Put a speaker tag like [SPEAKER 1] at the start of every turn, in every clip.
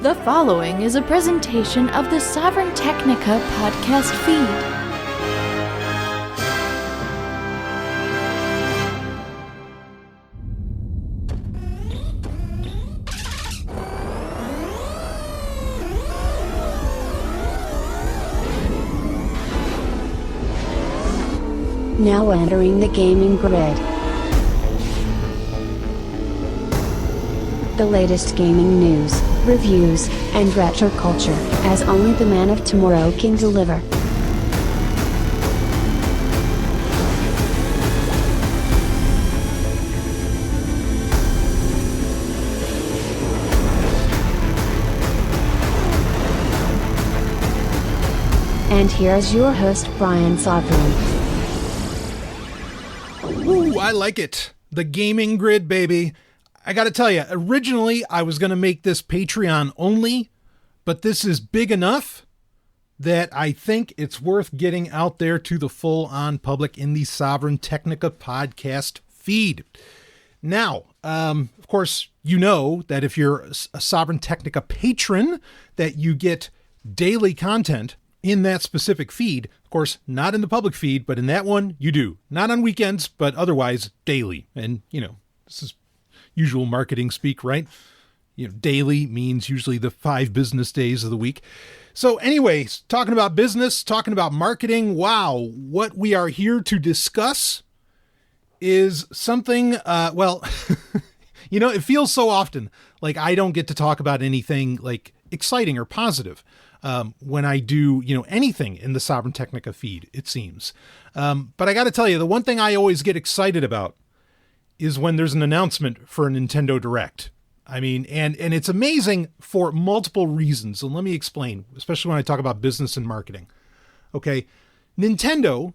[SPEAKER 1] The following is a presentation of the Sovryn Technica podcast feed.
[SPEAKER 2] Now entering the gaming grid. The latest gaming news, reviews, and retro culture, as only the man of tomorrow can deliver. And here's your host, Brian Sovryn.
[SPEAKER 3] Ooh, I like it. The gaming grid, baby. I gotta tell you, originally I was gonna make this Patreon only, but this is big enough that I think it's worth getting out there to the full-on public in the Sovryn Technica podcast feed. Now, of course, you know that if you're a Sovryn Technica patron, that you get daily content in that specific feed. Of course, not in the public feed, but in that one, you do. Not on weekends, but otherwise daily. And, you know, this is usual marketing speak, right? You know, daily means usually the 5 business days of the week. So anyways, talking about business, talking about marketing, wow, what we are here to discuss is something, you know, it feels so often like I don't get to talk about anything like exciting or positive when I do, you know, anything in the Sovryn Technica feed, it seems. But I got to tell you, the one thing I always get excited about is when there's an announcement for a Nintendo Direct. I mean, and it's amazing for multiple reasons. And let me explain, especially when I talk about business and marketing. Okay. Nintendo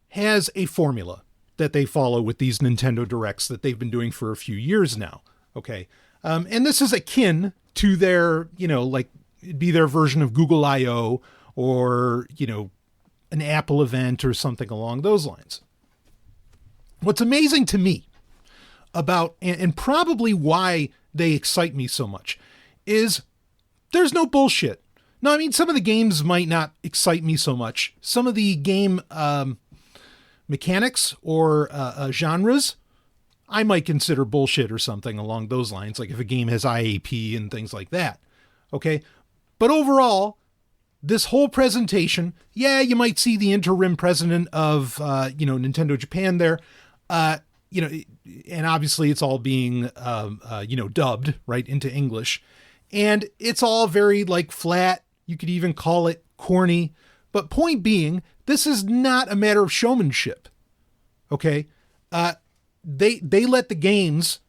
[SPEAKER 3] has a formula that they follow with these Nintendo Directs that they've been doing for a few years now. Okay. And this is akin to their, you know, like it'd be their version of Google I/O or, you know, an Apple event or something along those lines. What's amazing to me about, and probably why they excite me so much, is there's no bullshit. No, I mean, some of the games might not excite me so much. Some of the game mechanics or genres, I might consider bullshit or something along those lines, like if a game has IAP and things like that. Okay. But overall, this whole presentation, yeah, you might see the interim president of, Nintendo Japan there, and obviously it's all being, dubbed right into English, and it's all very like flat. You could even call it corny, but point being, this is not a matter of showmanship. Okay. They let the games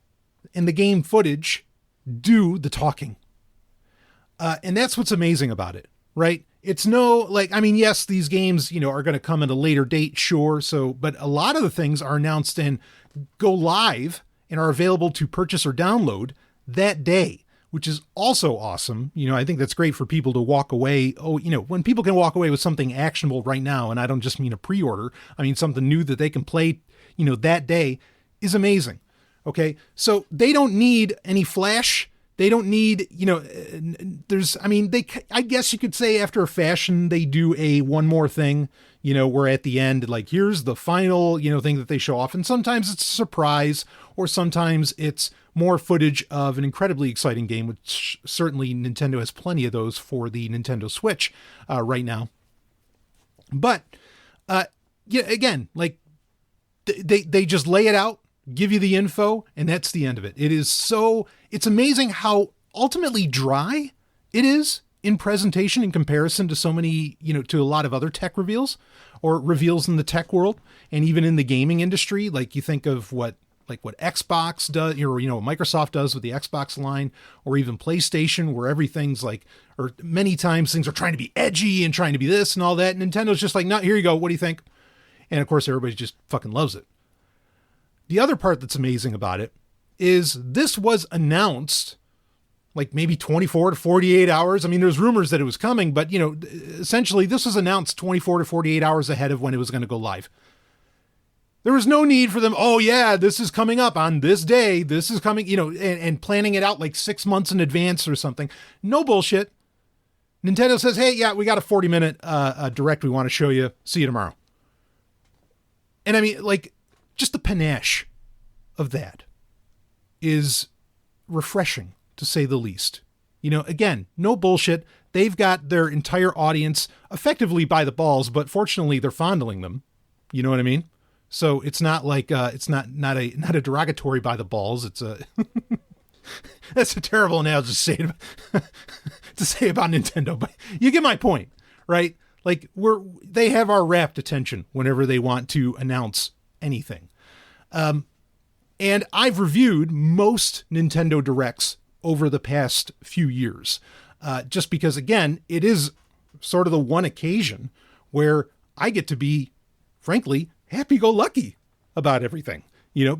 [SPEAKER 3] and the game footage do the talking. And that's what's amazing about it, right? It's no, like, I mean, yes, these games, you know, are going to come at a later date, sure. So, but a lot of the things are announced and go live and are available to purchase or download that day, which is also awesome. You know, I think that's great for people to walk away. Oh, you know, when people can walk away with something actionable right now, and I don't just mean a pre-order, I mean something new that they can play, you know, that day is amazing. Okay. So they don't need any flash. They don't need, you know, I guess you could say after a fashion, they do a one more thing, you know, where at the end, like, here's the final, you know, thing that they show off. And sometimes it's a surprise, or sometimes it's more footage of an incredibly exciting game, which certainly Nintendo has plenty of those for the Nintendo Switch right now. But, again, like they just lay it out, give you the info, and that's the end of it. It's amazing how ultimately dry it is in presentation in comparison to so many, you know, to a lot of other tech reveals or reveals in the tech world and even in the gaming industry. Like you think of what Xbox does, or, you know, Microsoft does with the Xbox line, or even PlayStation, where everything's like, or many times things are trying to be edgy and trying to be this and all that. And Nintendo's just like, no, here you go. What do you think? And of course, everybody just fucking loves it. The other part that's amazing about it is this was announced like maybe 24 to 48 hours. I mean, there's rumors that it was coming, but, you know, essentially this was announced 24 to 48 hours ahead of when it was going to go live. There was no need for them. Oh yeah, this is coming up on this day. This is coming, and planning it out like 6 months in advance or something. No bullshit. Nintendo says, hey, yeah, we got a 40-minute direct we want to show you. See you tomorrow. And I mean, like, just the panache of that is refreshing, to say the least. Again, no bullshit. They've got their entire audience effectively by the balls, but fortunately they're fondling them. You know what I mean? So it's not like, it's not a derogatory by the balls. It's a, that's a terrible analogy to say about Nintendo, but you get my point, right? Like they have our rapt attention whenever they want to announce anything. And I've reviewed most Nintendo Directs over the past few years, just because, again, it is sort of the one occasion where I get to be, frankly, happy-go-lucky about everything,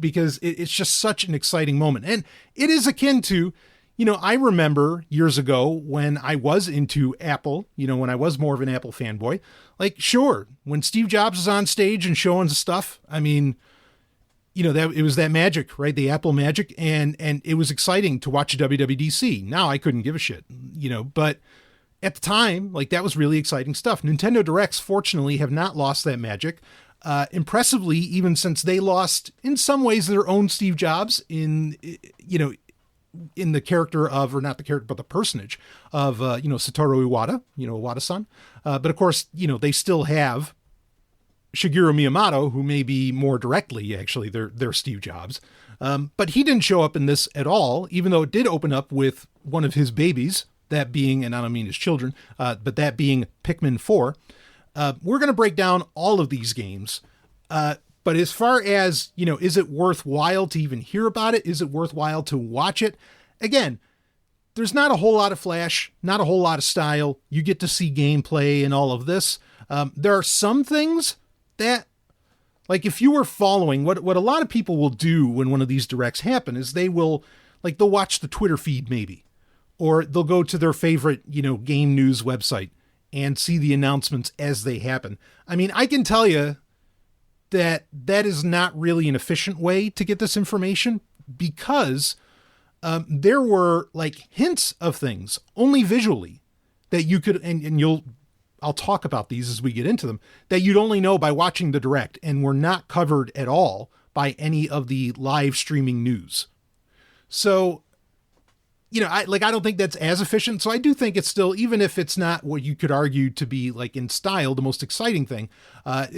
[SPEAKER 3] because it's just such an exciting moment. And it is akin to, I remember years ago when I was into Apple, when I was more of an Apple fanboy, like, sure, when Steve Jobs was on stage and showing stuff, I mean, that it was that magic, right? The Apple magic. And it was exciting to watch WWDC. Now I couldn't give a shit, but at the time, like, that was really exciting stuff. Nintendo Directs, fortunately, have not lost that magic. Impressively, even since they lost, in some ways, their own Steve Jobs in the character of, or not the character, but the personage of, Satoru Iwata, Iwata-san. But of course, they still have Shigeru Miyamoto, who may be more directly, actually, their Steve Jobs. But he didn't show up in this at all, even though it did open up with one of his babies, that being, and I don't mean his children, but that being Pikmin 4. We're going to break down all of these games. But as far as, is it worthwhile to even hear about it? Is it worthwhile to watch it? Again, there's not a whole lot of flash, not a whole lot of style. You get to see gameplay and all of this. There are some things that, like, if you were following what a lot of people will do when one of these directs happen is they'll watch the Twitter feed maybe, or they'll go to their favorite, game news website and see the announcements as they happen. I mean, I can tell you that is not really an efficient way to get this information, because there were like hints of things only visually that you could, and I'll talk about these as we get into them, that you'd only know by watching the direct, and were not covered at all by any of the live streaming news. So, I don't think that's as efficient. So I do think it's still, even if it's not what you could argue to be, like, in style, the most exciting thing, I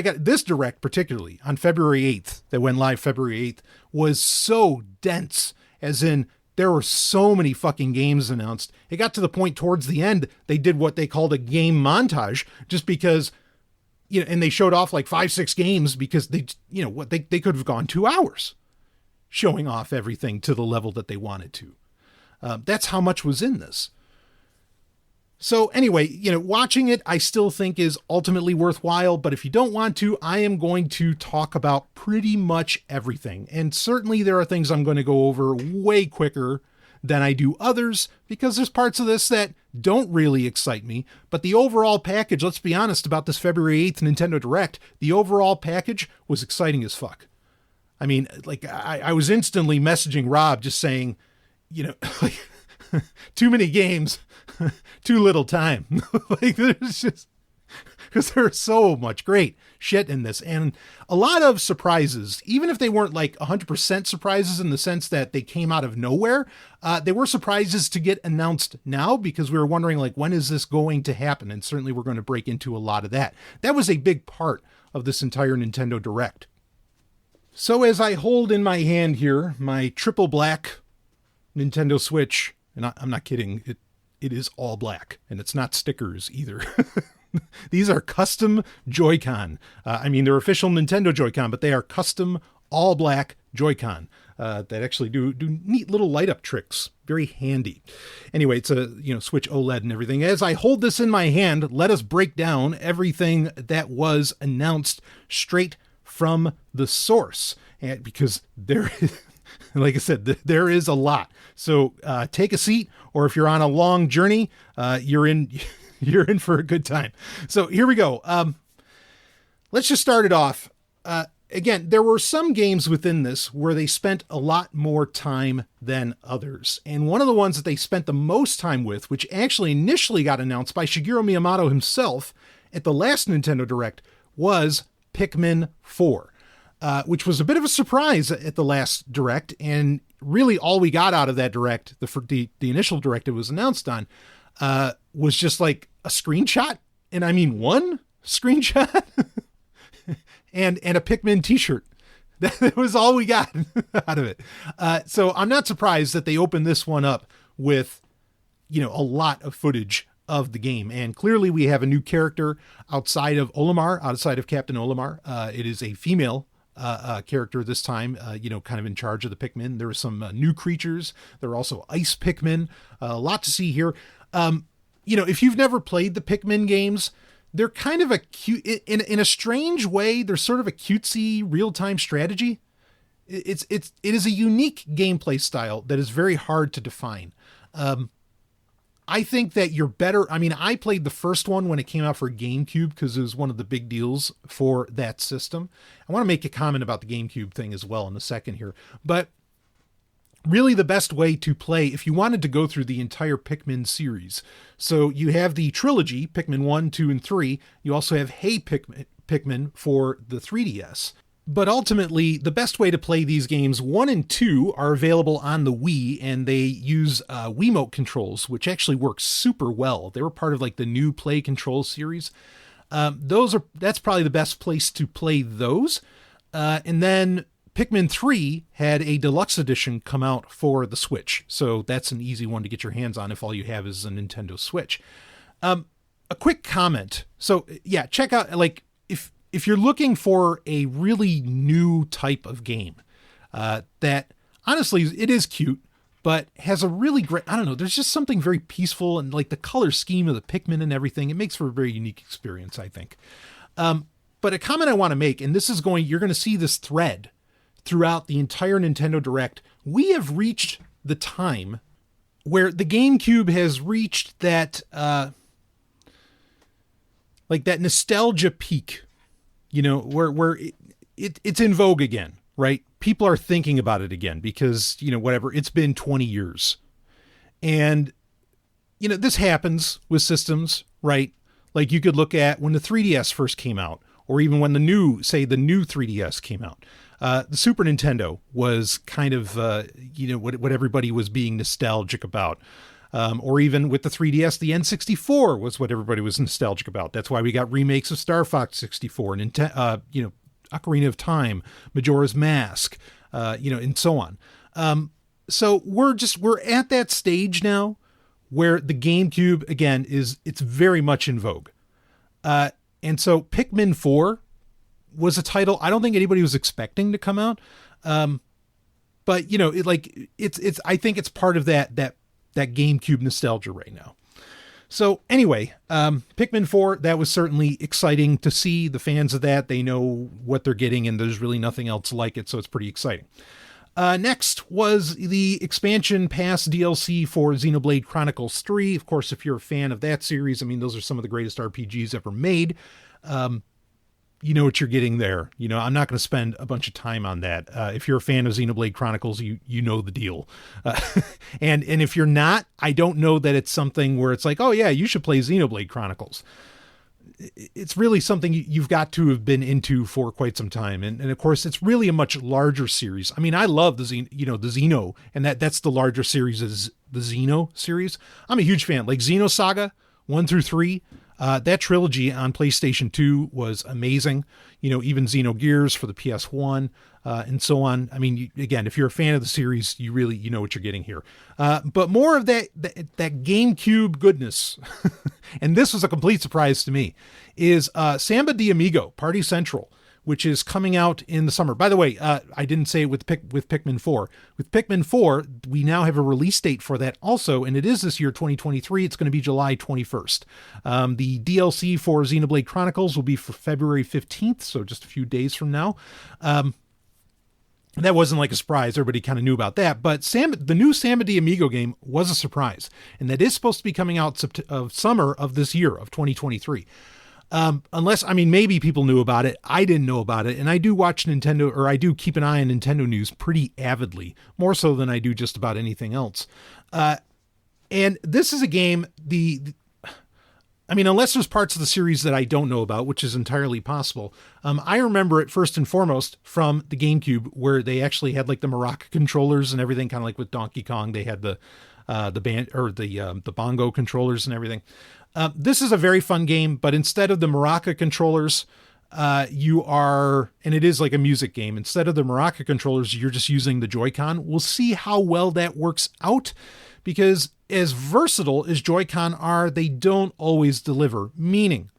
[SPEAKER 3] got this direct particularly on February 8th, that went live February 8th, was so dense, as in there were so many fucking games announced. It got to the point towards the end, they did what they called a game montage, just because, and they showed off like 5-6 games, because they could have gone 2 hours showing off everything to the level that they wanted to. That's how much was in this. So anyway, watching it, I still think is ultimately worthwhile. But if you don't want to, I am going to talk about pretty much everything. And certainly there are things I'm going to go over way quicker than I do others, because there's parts of this that don't really excite me. But the overall package, let's be honest about this February 8th Nintendo Direct, the overall package was exciting as fuck. I mean, like, I was instantly messaging Rob just saying, like, too many games, too little time. Like, there's just, because there's so much great shit in this, and a lot of surprises, even if they weren't like 100% surprises in the sense that they came out of nowhere. They were surprises to get announced now, because we were wondering, like, when is this going to happen? And certainly we're going to break into a lot of that. That was a big part of this entire Nintendo Direct. So as I hold in my hand here my triple black Nintendo Switch, and I'm not kidding, it is all black, and it's not stickers either. These are custom Joy-Con. I mean, they're official Nintendo Joy-Con, but they are custom all black Joy-Con that actually do neat little light up tricks. Very handy. Anyway, it's a Switch OLED and everything. As I hold this in my hand, let us break down everything that was announced straight from the source, and because there is, like I said, there is a lot. So take a seat, or if you're on a long journey, you're in for a good time. So here we go. Let's just start it off. again, there were some games within this where they spent a lot more time than others. And one of the ones that they spent the most time with, which actually initially got announced by Shigeru Miyamoto himself at the last Nintendo Direct, was Pikmin 4, which was a bit of a surprise at the last Direct. And really all we got out of that Direct, the initial Direct it was announced on, was just like a screenshot. And I mean, one screenshot and a Pikmin t-shirt. That was all we got out of it. So I'm not surprised that they opened this one up with, a lot of footage of the game. And clearly we have a new character outside of Captain Olimar. It is a female character this time, kind of in charge of the Pikmin. There are some new creatures. There are also ice Pikmin. A lot to see here. If you've never played the Pikmin games, they're kind of a cute, in a strange way, they're sort of a cutesy real-time strategy. It is a unique gameplay style that is very hard to define. I think that you're better. I mean, I played the first one when it came out for Gamecube because it was one of the big deals for that system. I want to make a comment about the Gamecube thing as well in a second here, but really the best way to play if you wanted to go through the entire Pikmin series. So you have the trilogy, Pikmin 1, 2, and 3. You also have Hey Pikmin for the 3DS. But ultimately, the best way to play these games, 1 and 2, are available on the Wii, and they use Wiimote controls, which actually work super well. They were part of like the new Play Control series. That's probably the best place to play those. And then Pikmin 3 had a deluxe edition come out for the Switch. So that's an easy one to get your hands on if all you have is a Nintendo Switch. A quick comment. So yeah, check out, like, if you're looking for a really new type of game, that honestly, it is cute, but has a really great, I don't know, there's just something very peaceful, and like the color scheme of the Pikmin and everything, it makes for a very unique experience, I think. But a comment I want to make, and you're going to see this thread throughout the entire Nintendo Direct. We have reached the time where the GameCube has reached that, like that nostalgia peak, where it's in vogue again, right? People are thinking about it again because, whatever, it's been 20 years. And, this happens with systems, right? Like you could look at when the 3DS first came out, or even when the new 3DS came out. The Super Nintendo was kind of, what everybody was being nostalgic about. Or even with the 3DS, the N64 was what everybody was nostalgic about. That's why we got remakes of Star Fox 64 and, Ocarina of Time, Majora's Mask, and so on. So we're at that stage now where the GameCube, again, it's very much in vogue. And so Pikmin 4 was a title I don't think anybody was expecting to come out. But I think it's part of that GameCube nostalgia right now. So anyway, Pikmin 4, that was certainly exciting to see. The fans of that, they know what they're getting, and there's really nothing else like it, so it's pretty exciting. Next was the expansion pass DLC for Xenoblade Chronicles 3. Of course, if you're a fan of that series, I mean, those are some of the greatest RPGs ever made. You know what you're getting there. I'm not going to spend a bunch of time on that. If you're a fan of Xenoblade Chronicles, you know the deal. And if you're not, I don't know that it's something where it's like, oh yeah, you should play Xenoblade Chronicles. It's really something you've got to have been into for quite some time. And of course, it's really a much larger series. I mean, I love the Xeno, and that's the larger series is the Xeno series. I'm a huge fan. Like Xenosaga 1 through 3. That trilogy on PlayStation 2 was amazing. Even Xenogears for the PS1, and so on. I mean, again, if you're a fan of the series, you really, know what you're getting here. But more of that GameCube goodness, and this was a complete surprise to me, is Samba de Amigo Party Central, which is coming out in the summer. By the way, I didn't say it with Pikmin 4. With Pikmin 4, we now have a release date for that also, and it is this year, 2023. It's going to be July 21st. The DLC for Xenoblade Chronicles will be for February 15th, so just a few days from now. That wasn't like a surprise. Everybody kind of knew about that. But the new Samba de Amigo game was a surprise, and that is supposed to be coming out summer of this year, of 2023. Unless, I mean, maybe people knew about it. I didn't know about it. And I do watch Nintendo, or I do keep an eye on Nintendo news pretty avidly, more so than I do just about anything else. And this is a game, I mean, unless there's parts of the series that I don't know about, which is entirely possible. I remember it first and foremost from the GameCube, where they actually had like the maraca controllers and everything, kind of like with Donkey Kong. They had the band or the bongo controllers and everything. This is a very fun game, but instead of the maraca controllers, and it is like a music game. Instead of the maraca controllers, you're just using the Joy-Con. We'll see how well that works out, because as versatile as Joy-Con are, they don't always deliver. Meaning,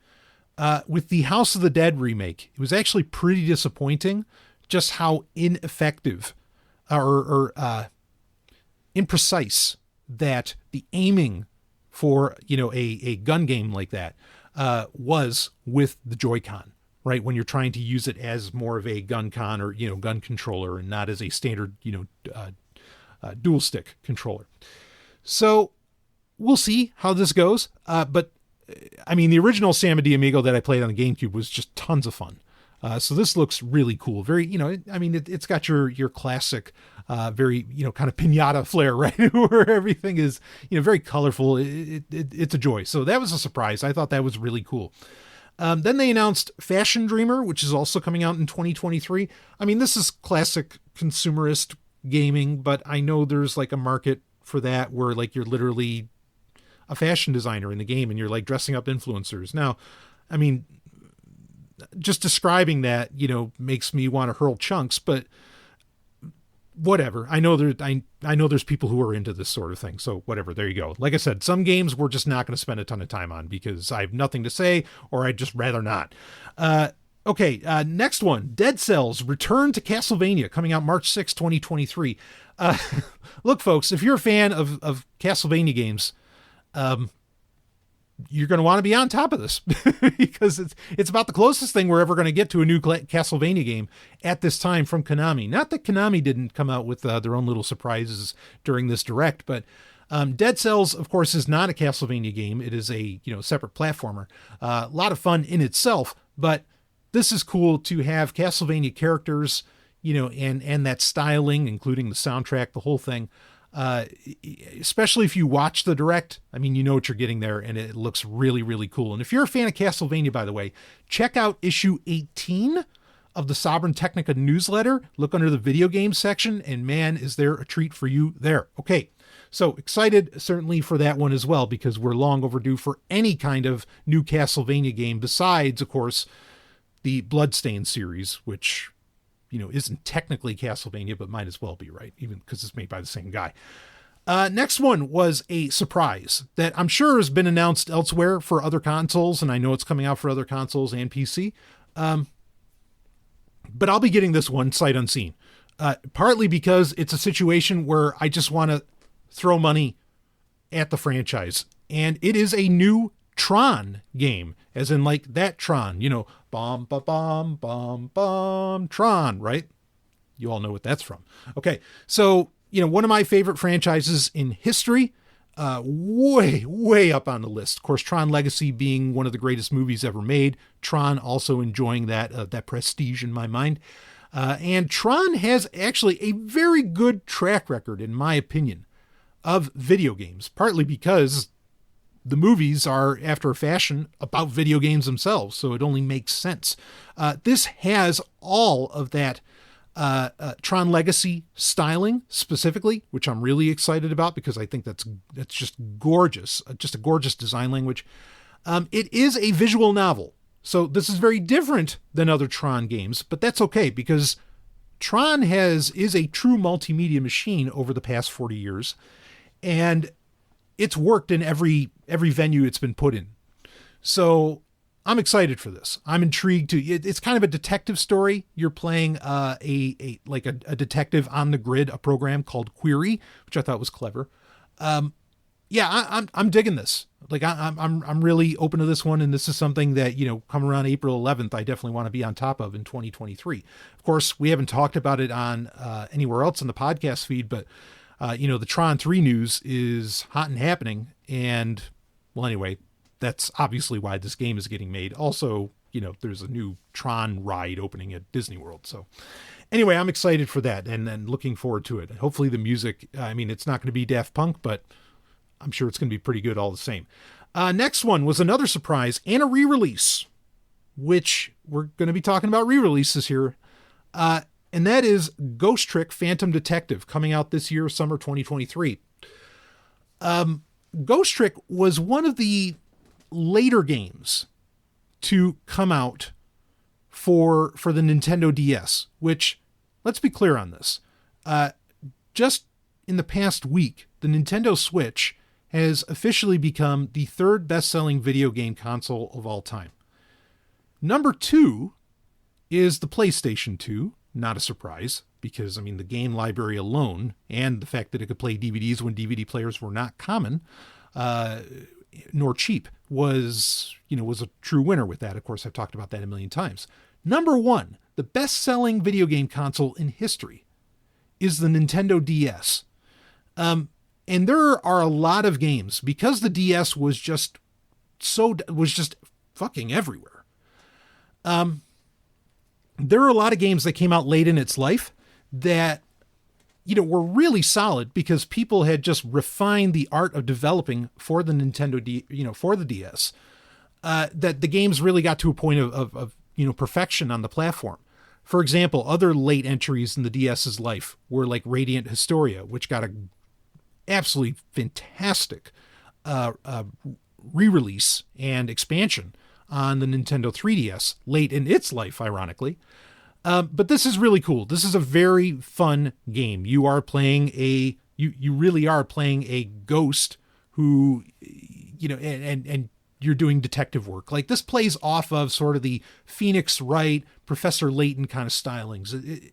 [SPEAKER 3] with the House of the Dead remake, it was actually pretty disappointing just how ineffective or imprecise that the aiming for, a gun game like that was with the Joy-Con, right? When you're trying to use it as more of a gun con or, gun controller, and not as a standard, dual stick controller. So we'll see how this goes. But I mean, the original Sam and Amigo that I played on the GameCube was just tons of fun. So this looks really cool. Very, it's got your classic, very, kind of piñata flair, right? Where everything is, very colorful. It's a joy. So that was a surprise. I thought that was really cool. Then they announced Fashion Dreamer, which is also coming out in 2023. I mean, this is classic consumerist gaming, but I know there's like a market for that where like you're literally a fashion designer in the game and you're like dressing up influencers. Now, I mean, just describing that, makes me want to hurl chunks, but whatever. I know there's people who are into this sort of thing. So whatever, there you go. Like I said, some games we're just not going to spend a ton of time on because I have nothing to say, or I'd just rather not. Okay. Next one, Dead Cells Return to Castlevania, coming out March 6, 2023. Look, folks, if you're a fan of Castlevania games, you're going to want to be on top of this because it's about the closest thing we're ever going to get to a new Castlevania game at this time from Konami. Not that Konami didn't come out with their own little surprises during this direct, but Dead Cells, of course, is not a Castlevania game. It is a separate platformer. A lot of fun in itself, but this is cool to have Castlevania characters, and that styling, including the soundtrack, the whole thing. Especially if you watch the direct, I mean, you know what you're getting there, and it looks really, really cool. And if you're a fan of Castlevania, by the way, check out issue 18 of the Sovryn Technica newsletter. Look under the video game section, and man, is there a treat for you there. Okay, so excited certainly for that one as well, because we're long overdue for any kind of new Castlevania game besides, of course, the Bloodstained series, which isn't technically Castlevania, but might as well be, right? Even because it's made by the same guy. Next one was a surprise that I'm sure has been announced elsewhere for other consoles, and I know it's coming out for other consoles and PC. But I'll be getting this one sight unseen. Partly because it's a situation where I just want to throw money at the franchise. And it is a new Tron game, as in like that Tron, bomb, ba bomb, bomb, bomb, Tron, right? You all know what that's from. Okay, so, one of my favorite franchises in history, way up on the list. Of course, Tron Legacy being one of the greatest movies ever made. Tron also enjoying that prestige in my mind. And Tron has actually a very good track record, in my opinion, of video games, partly because the movies are, after a fashion, about video games themselves, so it only makes sense. This has all of that Tron Legacy styling specifically, which I'm really excited about because I think that's just gorgeous, just a gorgeous design language. It is a visual novel, so this is very different than other Tron games, but that's okay because Tron is a true multimedia machine over the past 40 years, and it's worked in every venue it's been put in. So I'm excited for this. I'm intrigued it's kind of a detective story. You're playing a detective on the grid, a program called Query, which I thought was clever. I'm digging this. Like I'm really open to this one. And this is something that, come around April 11th, I definitely want to be on top of in 2023. Of course, we haven't talked about it on anywhere else in the podcast feed, but the Tron 3 news is hot and happening. And well, anyway, that's obviously why this game is getting made. Also, there's a new Tron ride opening at Disney World. So anyway, I'm excited for that and looking forward to it. Hopefully the music, it's not going to be Daft Punk, but I'm sure it's going to be pretty good all the same. Next one was another surprise and a re-release, which we're going to be talking about re-releases here. And that is Ghost Trick Phantom Detective, coming out this year, summer 2023. Ghost Trick was one of the later games to come out for the Nintendo DS, which, let's be clear on this. Just in the past week, the Nintendo Switch has officially become the third best-selling video game console of all time. Number 2 is the PlayStation 2. Not a surprise, because, the game library alone, and the fact that it could play DVDs when DVD players were not common, nor cheap, was a true winner with that. Of course, I've talked about that a million times. Number 1, the best-selling video game console in history, is the Nintendo DS. And there are a lot of games, because the DS was just fucking everywhere. There are a lot of games that came out late in its life that, were really solid because people had just refined the art of developing for the Nintendo, for the DS, that the games really got to a point of perfection on the platform. For example, other late entries in the DS's life were like Radiant Historia, which got a absolutely fantastic re-release and expansion on the Nintendo 3DS late in its life, ironically. But this is really cool. This is a very fun game. You are playing you really are playing a ghost who, and you're doing detective work. Like, this plays off of sort of the Phoenix Wright, Professor Layton kind of stylings.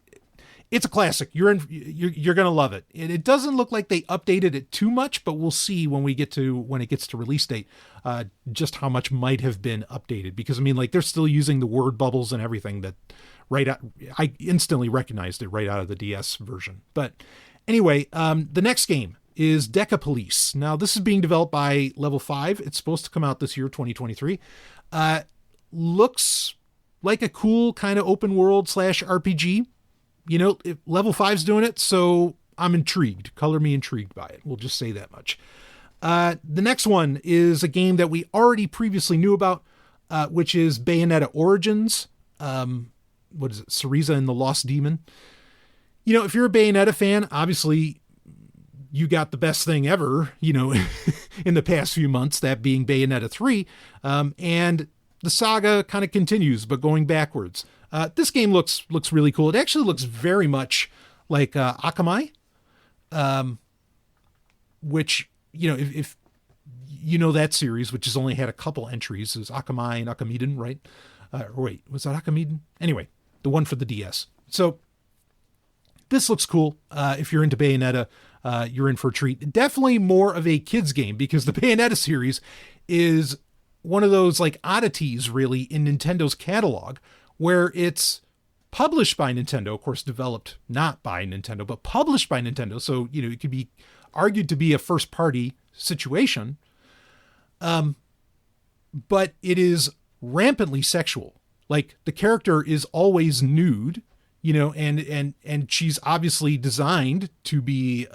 [SPEAKER 3] It's a classic. You're going to love it. It doesn't look like they updated it too much, but we'll see when it gets to release date, just how much might have been updated, because they're still using the word bubbles and everything that I instantly recognized it right out of the DS version. But anyway, the next game is Deca Police. Now, this is being developed by Level 5. It's supposed to come out this year, 2023. Looks like a cool kind of open world / RPG. If Level 5's doing it, so I'm intrigued. Color me intrigued by it. We'll just say that much. The next one is a game that we already previously knew about, which is Bayonetta Origins. What is it? Cereza and the Lost Demon. If you're a Bayonetta fan, obviously you got the best thing ever, in the past few months, that being Bayonetta 3. And the saga kind of continues, but going backwards. This game looks really cool. It actually looks very much like Akamai, which, if that series, which has only had a couple entries, is Akamai and Akamiden, right? Or wait, was that Akamiden? Anyway, the one for the DS. So this looks cool. If you're into Bayonetta, you're in for a treat. Definitely more of a kid's game, because the Bayonetta series is one of those like oddities really in Nintendo's catalog, where it's published by Nintendo, of course, developed not by Nintendo, but published by Nintendo. So, it could be argued to be a first party situation. But it is rampantly sexual. Like, the character is always nude, and she's obviously designed to be,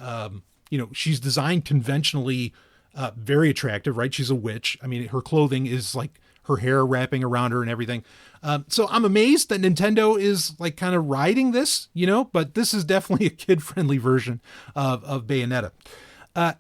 [SPEAKER 3] she's designed conventionally, very attractive, right? She's a witch. Her clothing is like her hair wrapping around her and everything. So I'm amazed that Nintendo is like kind of riding this, but this is definitely a kid-friendly version of Bayonetta.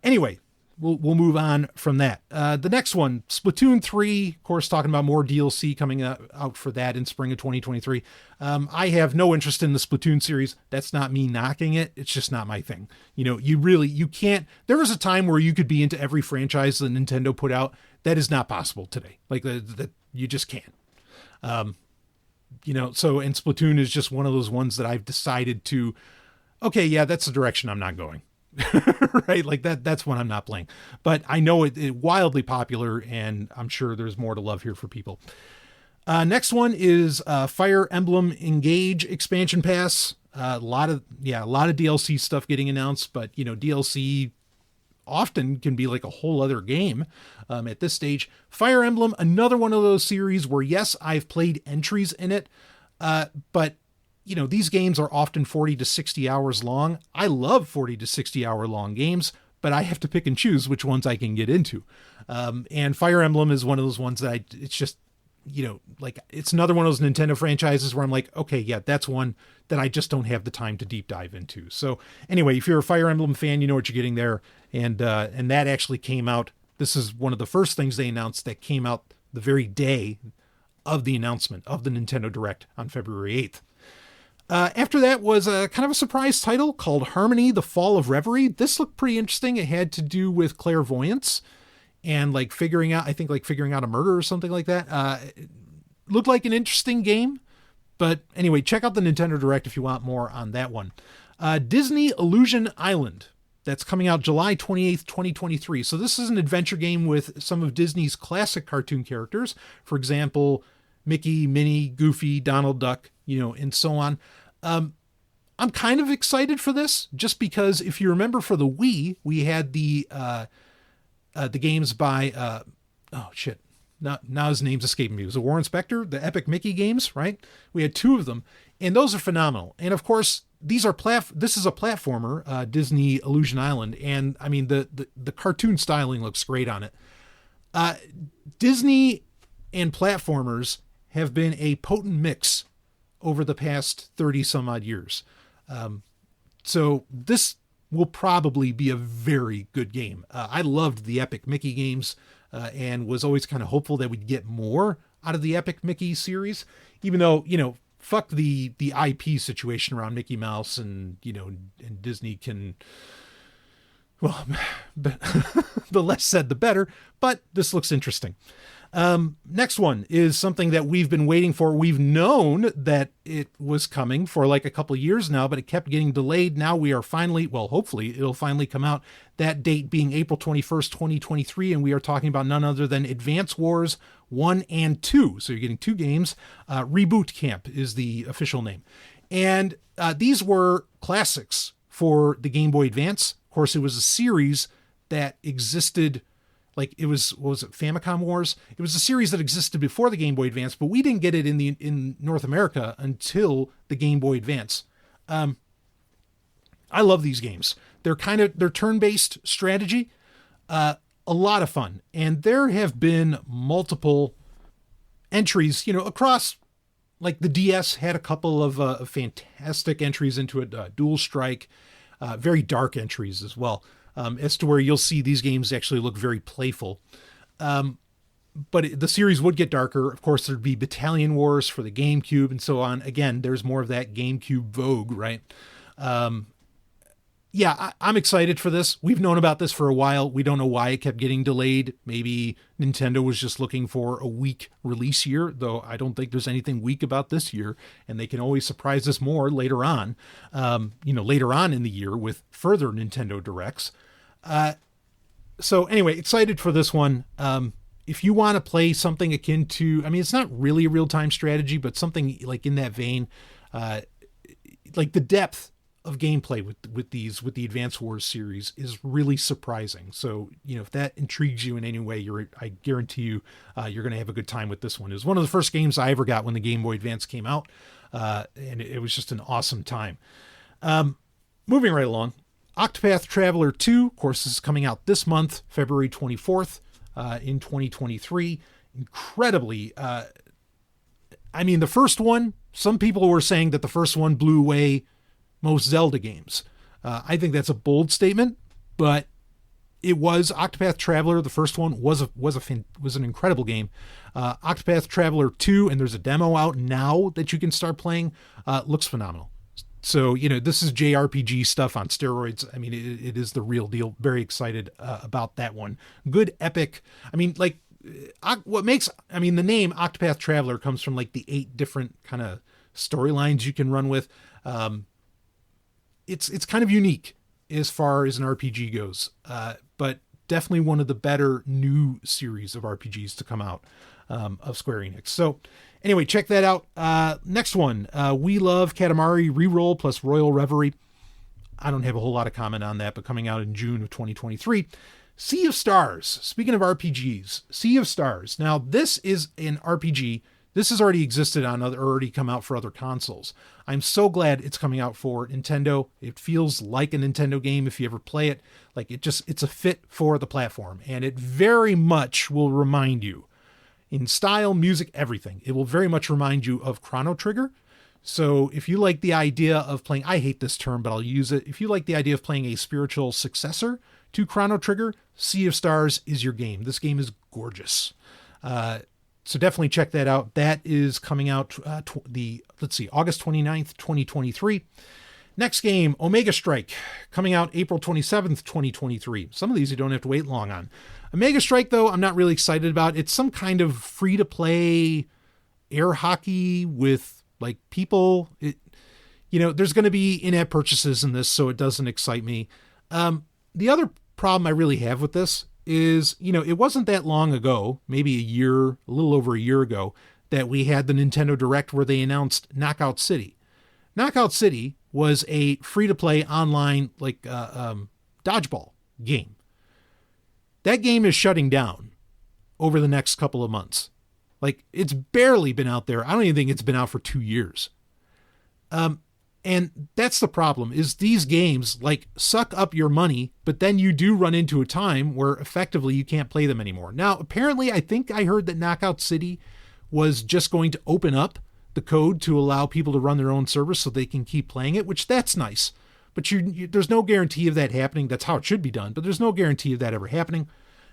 [SPEAKER 3] Anyway, we'll move on from that. The next one, Splatoon 3, of course, talking about more DLC coming out for that in spring of 2023. I have no interest in the Splatoon series. That's not me knocking it. It's just not my thing. You can't. There was a time where you could be into every franchise that Nintendo put out. That is not possible today. Like, that you just can't. And Splatoon is just one of those ones that I've decided to, okay, yeah, that's the direction I'm not going. Right? Like that's one I'm not playing, but I know it wildly popular, and I'm sure there's more to love here for people. Next one is Fire Emblem Engage expansion pass. A lot of DLC stuff getting announced, but DLC often can be like a whole other game at this stage. Fire Emblem, another one of those series where, yes, I've played entries in it, but these games are often 40 to 60 hours long. I love 40 to 60 hour long games, but I have to pick and choose which ones I can get into. And Fire Emblem is one of those ones that it's just, it's another one of those Nintendo franchises where I'm like, okay, yeah, that's one that I just don't have the time to deep dive into. So anyway, if you're a Fire Emblem fan, you know what you're getting there. And that actually came out. This is one of the first things they announced that came out the very day of the announcement of the Nintendo Direct on February 8th. After that was a kind of a surprise title called Harmony: The Fall of Reverie. This looked pretty interesting. It had to do with clairvoyance and figuring out a murder or something like that. It looked like an interesting game, but anyway, check out the Nintendo Direct if you want more on that one. Disney Illusion Island. That's coming out July 28th, 2023. So this is an adventure game with some of Disney's classic cartoon characters. For example, Mickey, Minnie, Goofy, Donald Duck, and so on. I'm kind of excited for this just because if you remember for the Wii, we had the games by, now his name's escaping me. It was Warren Spector, the Epic Mickey games, right? We had 2 of them, and those are phenomenal. And of course, this is a platformer, Disney Illusion Island, and I mean the cartoon styling looks great on it. Disney and platformers have been a potent mix over the past 30 some odd years. So this will probably be a very good game. I loved the Epic Mickey games and was always kind of hopeful that we'd get more out of the Epic Mickey series, even though, fuck the IP situation around Mickey Mouse and Disney can, well, the less said, the better, but this looks interesting. Next one is something that we've been waiting for. We've known that it was coming for like a couple of years now, but it kept getting delayed. Now we are finally, well, hopefully it'll finally come out. That date being April 21st, 2023. And we are talking about none other than Advance Wars 1 and 2. So you're getting 2 games. Reboot Camp is the official name. And these were classics for the Game Boy Advance. Of course, it was a series that existed. Like it was, what was it, Famicom Wars? It was a series that existed before the Game Boy Advance, but we didn't get it in North America until the Game Boy Advance. I love these games. They're turn-based strategy, a lot of fun. And there have been multiple entries, across, like the DS had a couple of fantastic entries into it, Dual Strike, very dark entries as well. As to where you'll see these games actually look very playful. But the series would get darker. Of course, there'd be Battalion Wars for the Gamecube and so on. Again, there's more of that Gamecube vogue, right? I'm excited for this. We've known about this for a while. We don't know why it kept getting delayed. Maybe Nintendo was just looking for a weak release year, though I don't think there's anything weak about this year, and they can always surprise us more later on, later on in the year with further Nintendo Directs. So anyway, excited for this one. If you want to play something akin to, I mean, it's not really a real-time strategy, but something like in that vein, like the depth of gameplay with the Advance Wars series is really surprising. So, if that intrigues you in any way, I guarantee you, you're going to have a good time with this one. It was one of the first games I ever got when the Game Boy Advance came out. And it was just an awesome time. Moving right along, Octopath Traveler 2, of course, is coming out this month, February 24th, in 2023. Incredibly, the first one, some people were saying that the first one blew away most Zelda games. I think that's a bold statement, but it was Octopath Traveler. The first one was an incredible game. Octopath Traveler 2, and there's a demo out now that you can start playing, looks phenomenal. So, this is JRPG stuff on steroids. I mean, it is the real deal. Very excited about that one. Good epic. I mean, like, the name Octopath Traveler comes from like the 8 different kind of storylines you can run with. It's kind of unique as far as an RPG goes, but definitely one of the better new series of RPGs to come out of Square Enix. So anyway, check that out. Next one, We Love Katamari Reroll plus Royal Reverie. I don't have a whole lot of comment on that, but coming out in June of 2023. Sea of Stars. Speaking of RPGs, Sea of Stars. Now, this is an RPG. This has already existed on already come out for other consoles. I'm so glad it's coming out for Nintendo. It feels like a Nintendo game if you ever play it. Like it's a fit for the platform, and it very much will remind you in style, music, everything. It will very much remind you of Chrono Trigger. So if you like the idea of playing, I hate this term, but I'll use it. If you like the idea of playing a spiritual successor to Chrono Trigger, Sea of Stars is your game. This game is gorgeous. So definitely check that out. That is coming out August 29th, 2023. Next game, Omega Strike, coming out April 27th, 2023. Some of these you don't have to wait long on. Omega Strike, though, I'm not really excited about. It's some kind of free-to-play air hockey with like people. There's going to be in-app purchases in this, so it doesn't excite me. The other problem I really have with this is, it wasn't that long ago, maybe a little over a year ago, that we had the Nintendo Direct where they announced Knockout City. Knockout City was a free-to-play online dodgeball game. That game is shutting down over the next couple of months. Like, it's barely been out there. I don't even think it's been out for 2 years. And that's the problem, is these games suck up your money, but then you do run into a time where effectively you can't play them anymore. Now, apparently, I think I heard that Knockout City was just going to open up the code to allow people to run their own servers so they can keep playing it, which that's nice. But there's no guarantee of that happening. That's how it should be done, but there's no guarantee of that ever happening.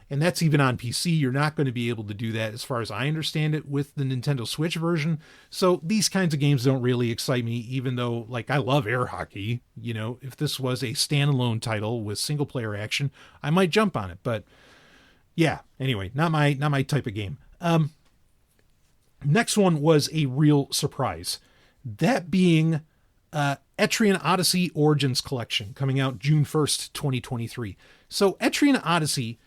[SPEAKER 3] And that's even on PC. You're not going to be able to do that, as far as I understand it, with the Nintendo Switch version. So these kinds of games don't really excite me, even though, I love air hockey. If this was a standalone title with single player action, I might jump on it. But yeah, anyway, not my type of game. Next one was a real surprise. That being Etrian Odyssey Origins Collection, coming out June 1st, 2023. So Etrian Odyssey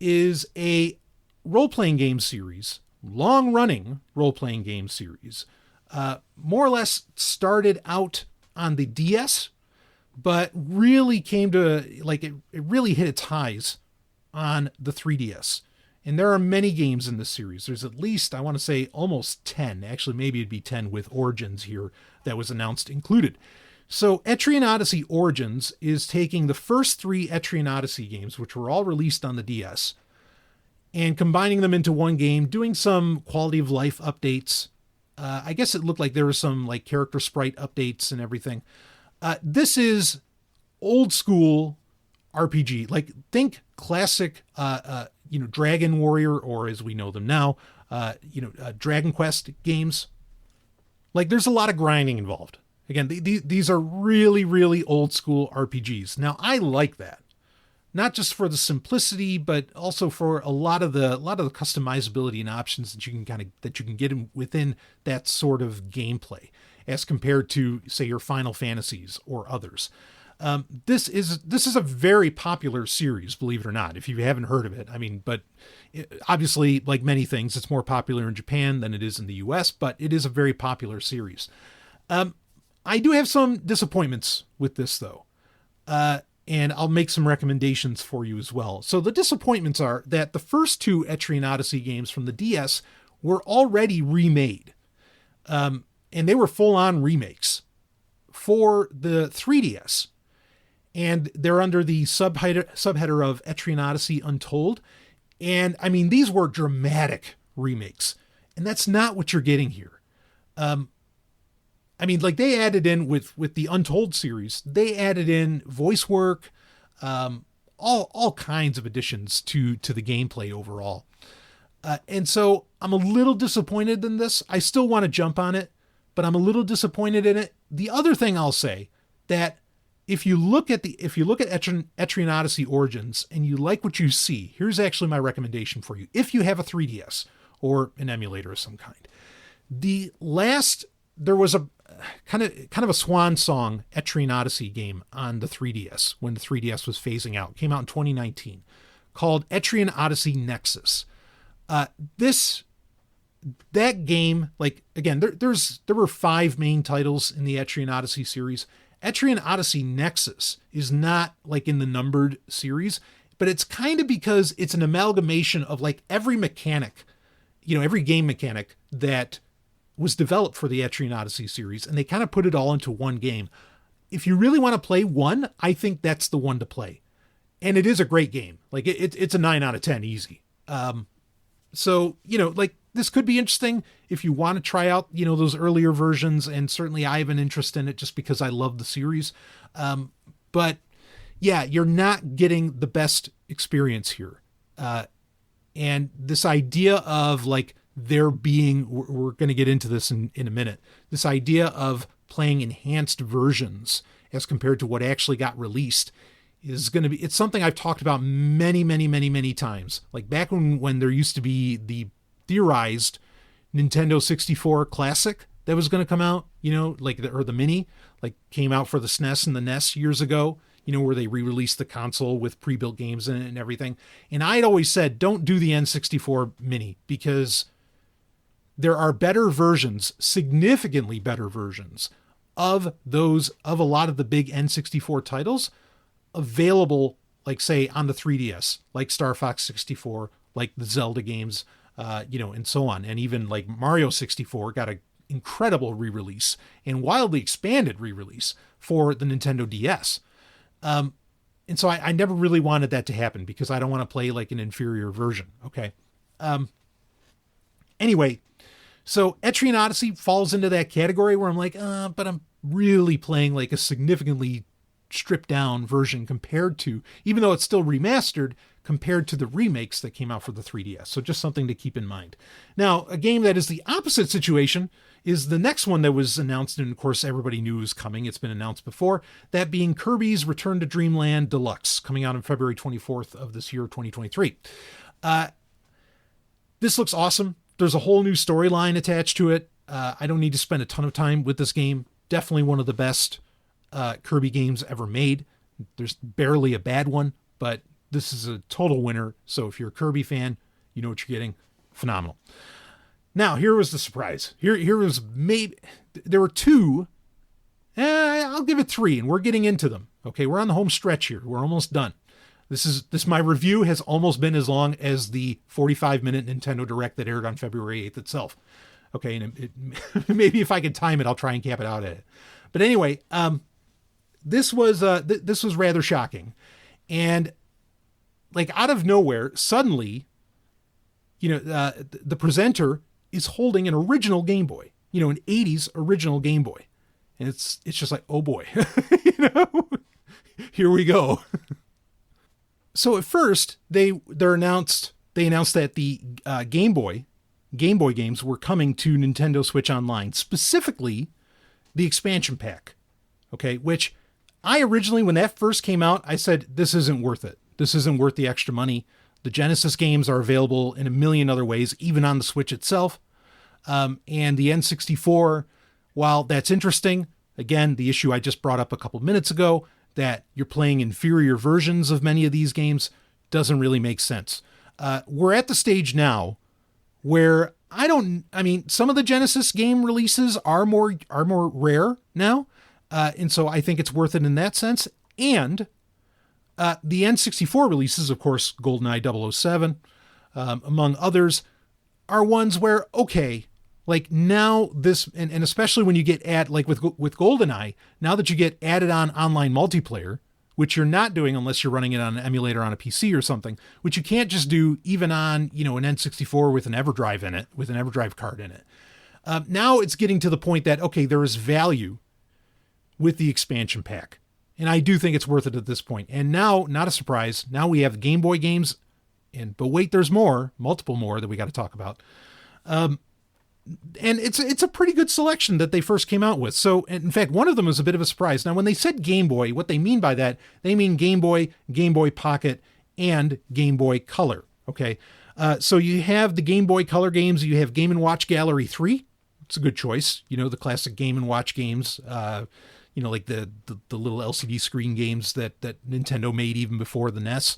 [SPEAKER 3] is a role-playing game series, long-running role-playing game series, more or less started out on the DS, but really came to, it really hit its highs on the 3DS. And there are many games in this series. There's at least, I want to say, almost 10. Actually, maybe it'd be 10 with Origins here that was announced included. So Etrian Odyssey Origins is taking the first 3 Etrian Odyssey games, which were all released on the DS, and combining them into one game, doing some quality of life updates. I guess it looked like there was some character sprite updates and everything. This is old school RPG. Think classic, Dragon Warrior, or as we know them now, Dragon Quest games. There's a lot of grinding involved. Again, these are really, really old school RPGs. Now, I like that, not just for the simplicity, but also for a lot of the customizability and options that you can get within that sort of gameplay, as compared to, say, your Final Fantasies or others. This is a very popular series, believe it or not, if you haven't heard of it. But obviously, like many things, it's more popular in Japan than it is in the US, but it is a very popular series. I do have some disappointments with this, though, and I'll make some recommendations for you as well. So the disappointments are that the first 2 Etrian Odyssey games from the DS were already remade, and they were full-on remakes for the 3DS. And they're under the subheader of Etrian Odyssey Untold. And these were dramatic remakes, and that's not what you're getting here. They added in with the Untold series, they added in voice work, all kinds of additions to the gameplay overall. And so I'm a little disappointed in this. I still want to jump on it, but I'm a little disappointed in it. The other thing I'll say, that if you look at Etrian Odyssey Origins and you like what you see, here's actually my recommendation for you. If you have a 3DS or an emulator of some kind, there was a kind of a swan song Etrian Odyssey game on the 3DS when the 3DS was phasing out. It came out in 2019, called Etrian Odyssey Nexus. That game, again, there were 5 main titles in the Etrian Odyssey series. Etrian Odyssey Nexus is not like in the numbered series, but it's kind of because it's an amalgamation of like every mechanic, every game mechanic that was developed for the Etrian Odyssey series, and they kind of put it all into one game. If you really want to play one, I think that's the one to play. And it is a great game. Like it's a 9 out of 10 easy. So, like this could be interesting if you want to try out, those earlier versions. And certainly I have an interest in it just because I love the series. But yeah, you're not getting the best experience here. And this idea of like there being, we're going to get into this in a minute, this idea of playing enhanced versions as compared to what actually got released is going to be, it's something I've talked about many, many, many, many times. Like back when there used to be the theorized Nintendo 64 Classic that was going to come out, or the Mini, like came out for the SNES and the NES years ago, where they re-released the console with pre-built games in it and everything. And I'd always said, don't do the N64 Mini because there are better versions, significantly better versions of a lot of the big N64 titles available, like say on the 3DS, like Star Fox 64, like the Zelda games, and so on. And even like Mario 64 got an incredible re-release and wildly expanded re-release for the Nintendo DS. And so I never really wanted that to happen because I don't want to play like an inferior version. Okay. Anyway, so Etrian Odyssey falls into that category where I'm like, but I'm really playing like a significantly stripped down version compared to, even though it's still remastered, compared to the remakes that came out for the 3DS. So just something to keep in mind. Now, a game that is the opposite situation is the next one that was announced, and of course everybody knew was coming. It's been announced before, that being Kirby's Return to Dreamland Deluxe, coming out on February 24th of this year, 2023. This looks awesome. There's a whole new storyline attached to it. I don't need to spend a ton of time with this game. Definitely one of the best Kirby games ever made. There's barely a bad one, but this is a total winner. So if you're a Kirby fan, you know what you're getting. Phenomenal. Now, here was the surprise. Here was there were two. I'll give it three, and we're getting into them. Okay, we're on the home stretch here. We're almost done. My review has almost been as long as the 45-minute Nintendo Direct that aired on February 8th itself. Okay, and maybe if I can time it, I'll try and cap it out at it. But anyway, this was rather shocking, and like out of nowhere, suddenly, the presenter is holding an original Game Boy, an 80s original Game Boy, and it's just like, oh boy, here we go. So at first they announced that the Game Boy games were coming to Nintendo Switch Online, specifically the expansion pack. Okay, which I originally, when that first came out, I said, this isn't worth it. This isn't worth the extra money. The Genesis games are available in a million other ways, even on the Switch itself. And the N64, while that's interesting, again, the issue I just brought up a couple minutes ago, that you're playing inferior versions of many of these games, doesn't really make sense. We're at the stage now where some of the Genesis game releases are more rare now. And so I think it's worth it in that sense. And the N64 releases, of course, GoldenEye 007, among others, are ones where, okay, like now this, and especially when you get with GoldenEye, now that you get added on online multiplayer, which you're not doing unless you're running it on an emulator on a PC or something, which you can't just do even on, an N64 with an EverDrive in it, with an EverDrive card in it. Now it's getting to the point that, okay, there is value with the expansion pack. And I do think it's worth it at this point. And now, not a surprise, now we have Game Boy games, but wait, there's multiple more that we got to talk about. And it's a pretty good selection that they first came out with. So, in fact, one of them was a bit of a surprise. Now, when they said Game Boy, what they mean by that, they mean Game Boy, Game Boy Pocket, and Game Boy Color. Okay, so you have the Game Boy Color games. You have Game & Watch Gallery 3. It's a good choice. The classic Game & Watch games. Like the little LCD screen games that Nintendo made even before the NES.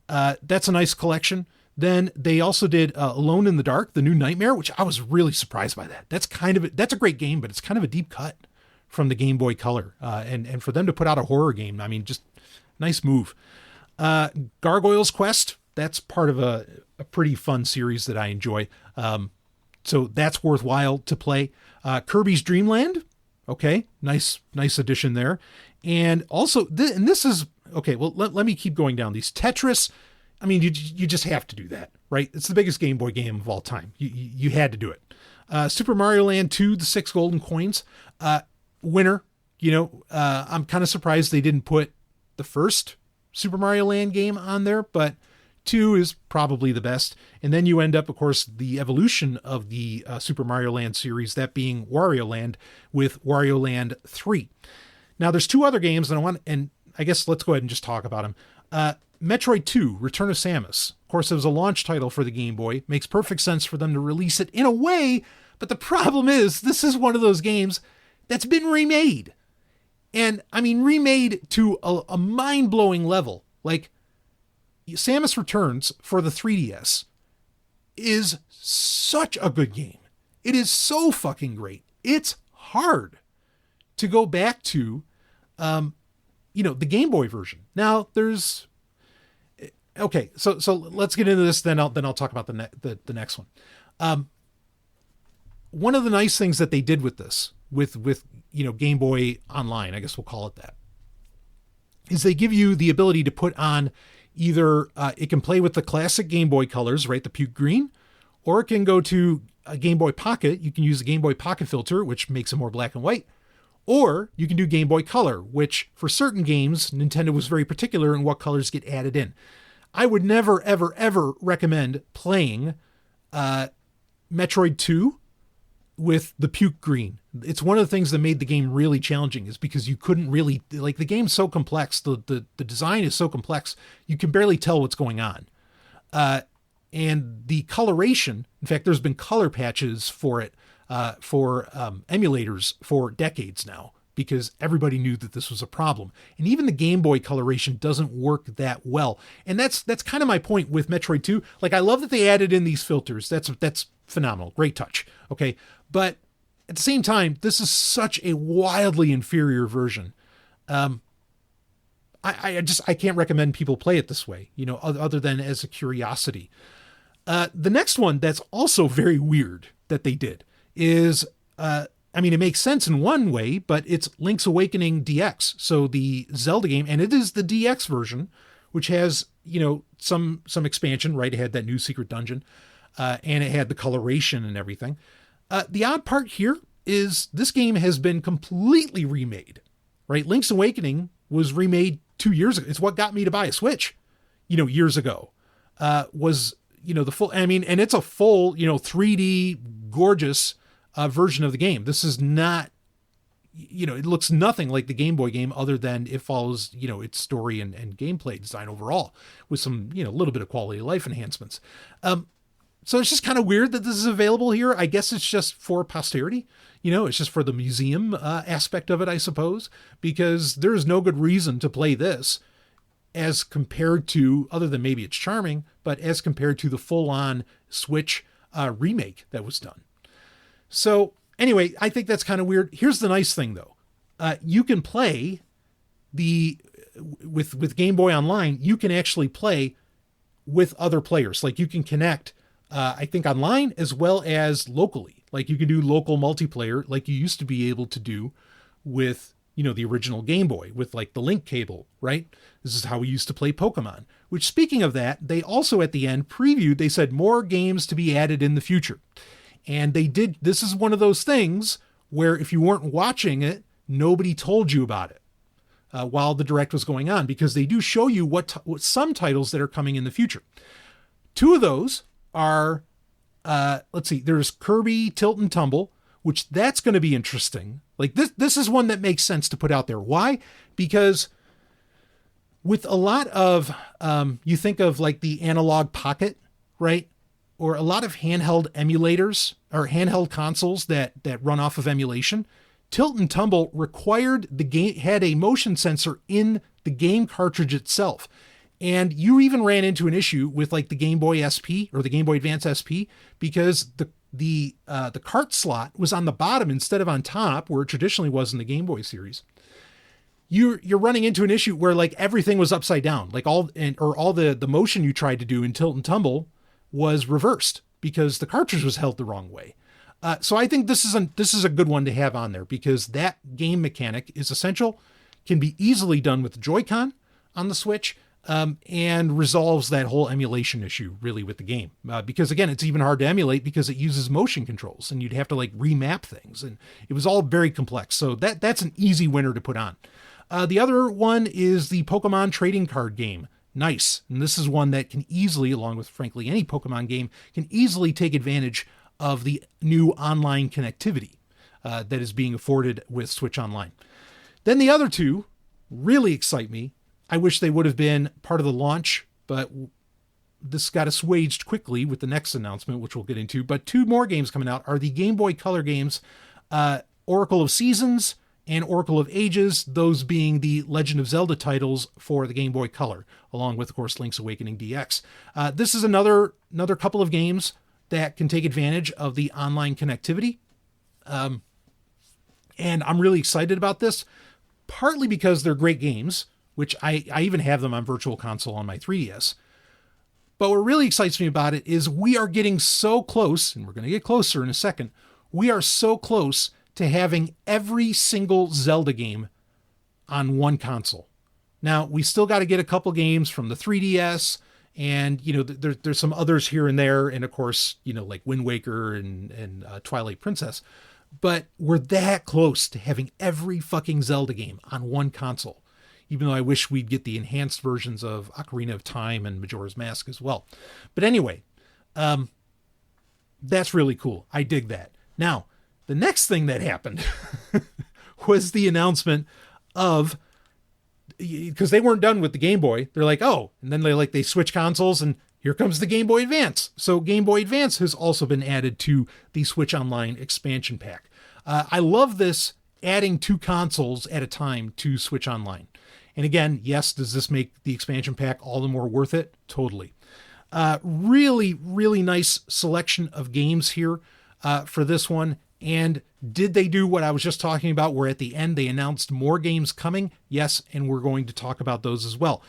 [SPEAKER 3] That's a nice collection. Then they also did Alone in the Dark, The New Nightmare, which I was really surprised by that. That's a great game, but it's kind of a deep cut from the Game Boy Color. And for them to put out a horror game, I mean, just nice move. Gargoyle's Quest, that's part of a pretty fun series that I enjoy. So that's worthwhile to play. Kirby's Dream Land. Okay. Nice addition there. And also, and this is, okay, well, let me keep going down these. Tetris, I mean, you just have to do that, right? It's the biggest Game Boy game of all time. You had to do it. Super Mario Land 2, the 6 golden coins, winner. I'm kind of surprised they didn't put the first Super Mario Land game on there, but 2 is probably the best. And then you end up, of course, the evolution of the Super Mario Land series, that being Wario Land with Wario Land 3. Now there's 2 other games that and I guess let's go ahead and just talk about them. Metroid 2, Return of Samus. Of course, it was a launch title for the Game Boy. Makes perfect sense for them to release it in a way, but the problem is this is one of those games that's been remade. And I mean, remade to a mind-blowing level. Like, Samus Returns for the 3DS is such a good game. It is so fucking great. It's hard to go back to, the Game Boy version. Now there's, okay, so let's get into this. Then I'll talk about the next one. One of the nice things that they did with this, with Game Boy Online, I guess we'll call it that, is they give you the ability to put on either it can play with the classic Game Boy colors, right, the puke green, or it can go to a Game Boy Pocket. You can use the Game Boy Pocket filter, which makes it more black and white, or you can do Game Boy Color, which for certain games, Nintendo was very particular in what colors get added in. I would never, ever, ever recommend playing Metroid 2 with the puke green. It's one of the things that made the game really challenging, is because you couldn't really, like, the game's so complex, the design is so complex, you can barely tell what's going on. And the coloration, in fact, there's been color patches for it, for emulators for decades now, because everybody knew that this was a problem. And even the Game Boy coloration doesn't work that well. And that's kind of my point with Metroid 2. Like, I love that they added in these filters. That's phenomenal. Great touch. Okay. But at the same time, this is such a wildly inferior version. I can't recommend people play it this way, other than as a curiosity. The next one that's also very weird that they did is, it makes sense in one way, but it's Link's Awakening DX. So the Zelda game, and it is the DX version, which has, some expansion, right? It had that new secret dungeon, and it had the coloration and everything. The odd part here is this game has been completely remade, right? Link's Awakening was remade 2 years ago. It's what got me to buy a Switch, years ago, was, the full, and it's a full, 3D gorgeous version of the game. This is not, it looks nothing like the Game Boy game, other than it follows, its story and gameplay design overall, with some, little bit of quality of life enhancements. So it's just kind of weird that this is available here. I guess it's just for posterity. It's just for the museum aspect of it, I suppose, because there's no good reason to play this as compared to, other than maybe it's charming, but as compared to the full-on Switch remake that was done. So anyway, I think that's kind of weird. Here's the nice thing, though. You can play with Game Boy Online, you can actually play with other players. Like, you can connect, I think, online as well as locally. Like, you can do local multiplayer like you used to be able to do with, the original Game Boy, with like the link cable, right? This is how we used to play Pokemon, which, speaking of that, they also at the end previewed, they said more games to be added in the future. And they did. This is one of those things where if you weren't watching it, nobody told you about it while the direct was going on, because they do show you what some titles that are coming in the future. 2 of those are, let's see, there's Kirby Tilt and Tumble, which that's going to be interesting. Like, this is one that makes sense to put out there. Why? Because with a lot of, you think of like the Analog Pocket, right? Or a lot of handheld emulators or handheld consoles that run off of emulation, Tilt and Tumble required the game, had a motion sensor in the game cartridge itself. And you even ran into an issue with like the Game Boy SP or the Game Boy Advance SP, because the cart slot was on the bottom instead of on top, where it traditionally was in the Game Boy series, you're running into an issue where like everything was upside down, like all the motion you tried to do in Tilt and Tumble was reversed because the cartridge was held the wrong way. So I think this is a good one to have on there because that game mechanic is essential, can be easily done with the Joy-Con on the Switch, and resolves that whole emulation issue really with the game. Because again, it's even hard to emulate because it uses motion controls and you'd have to like remap things, and it was all very complex. So that's an easy winner to put on. The other one is the Pokemon trading card game. Nice. And this is one that can easily, along with frankly any Pokemon game, can easily take advantage of the new online connectivity that is being afforded with Switch Online. Then the other two really excite me. I wish they would have been part of the launch, but this got assuaged quickly with the next announcement, which we'll get into. But two more games coming out are the Game Boy Color games, Oracle of Seasons and Oracle of Ages, those being the Legend of Zelda titles for the Game Boy Color, along with, of course, Link's Awakening DX. This is another couple of games that can take advantage of the online connectivity. And I'm really excited about this, partly because they're great games, which I even have them on Virtual Console on my 3DS. But what really excites me about it is we are getting so close, and we're going to get closer in a second, we are so close to having every single Zelda game on one console. Now, we still got to get a couple games from the 3DS, and, you know, there's some others here and there, and of course, you know, like Wind Waker and Twilight Princess. But we're that close to having every fucking Zelda game on one console, even though I wish we'd get the enhanced versions of Ocarina of Time and Majora's Mask as well. But anyway, that's really cool. I dig that. Now, the next thing that happened was the announcement of, because they weren't done with the Game Boy. They're like, oh, and then they switch consoles and here comes the Game Boy Advance. So Game Boy Advance has also been added to the Switch Online expansion pack. I love this, adding two consoles at a time to Switch Online. And again, yes, does this make the expansion pack all the more worth it? Totally. Really, really nice selection of games here for this one. And did they do what I was just talking about, where at the end they announced more games coming? Yes, and we're going to talk about those as well.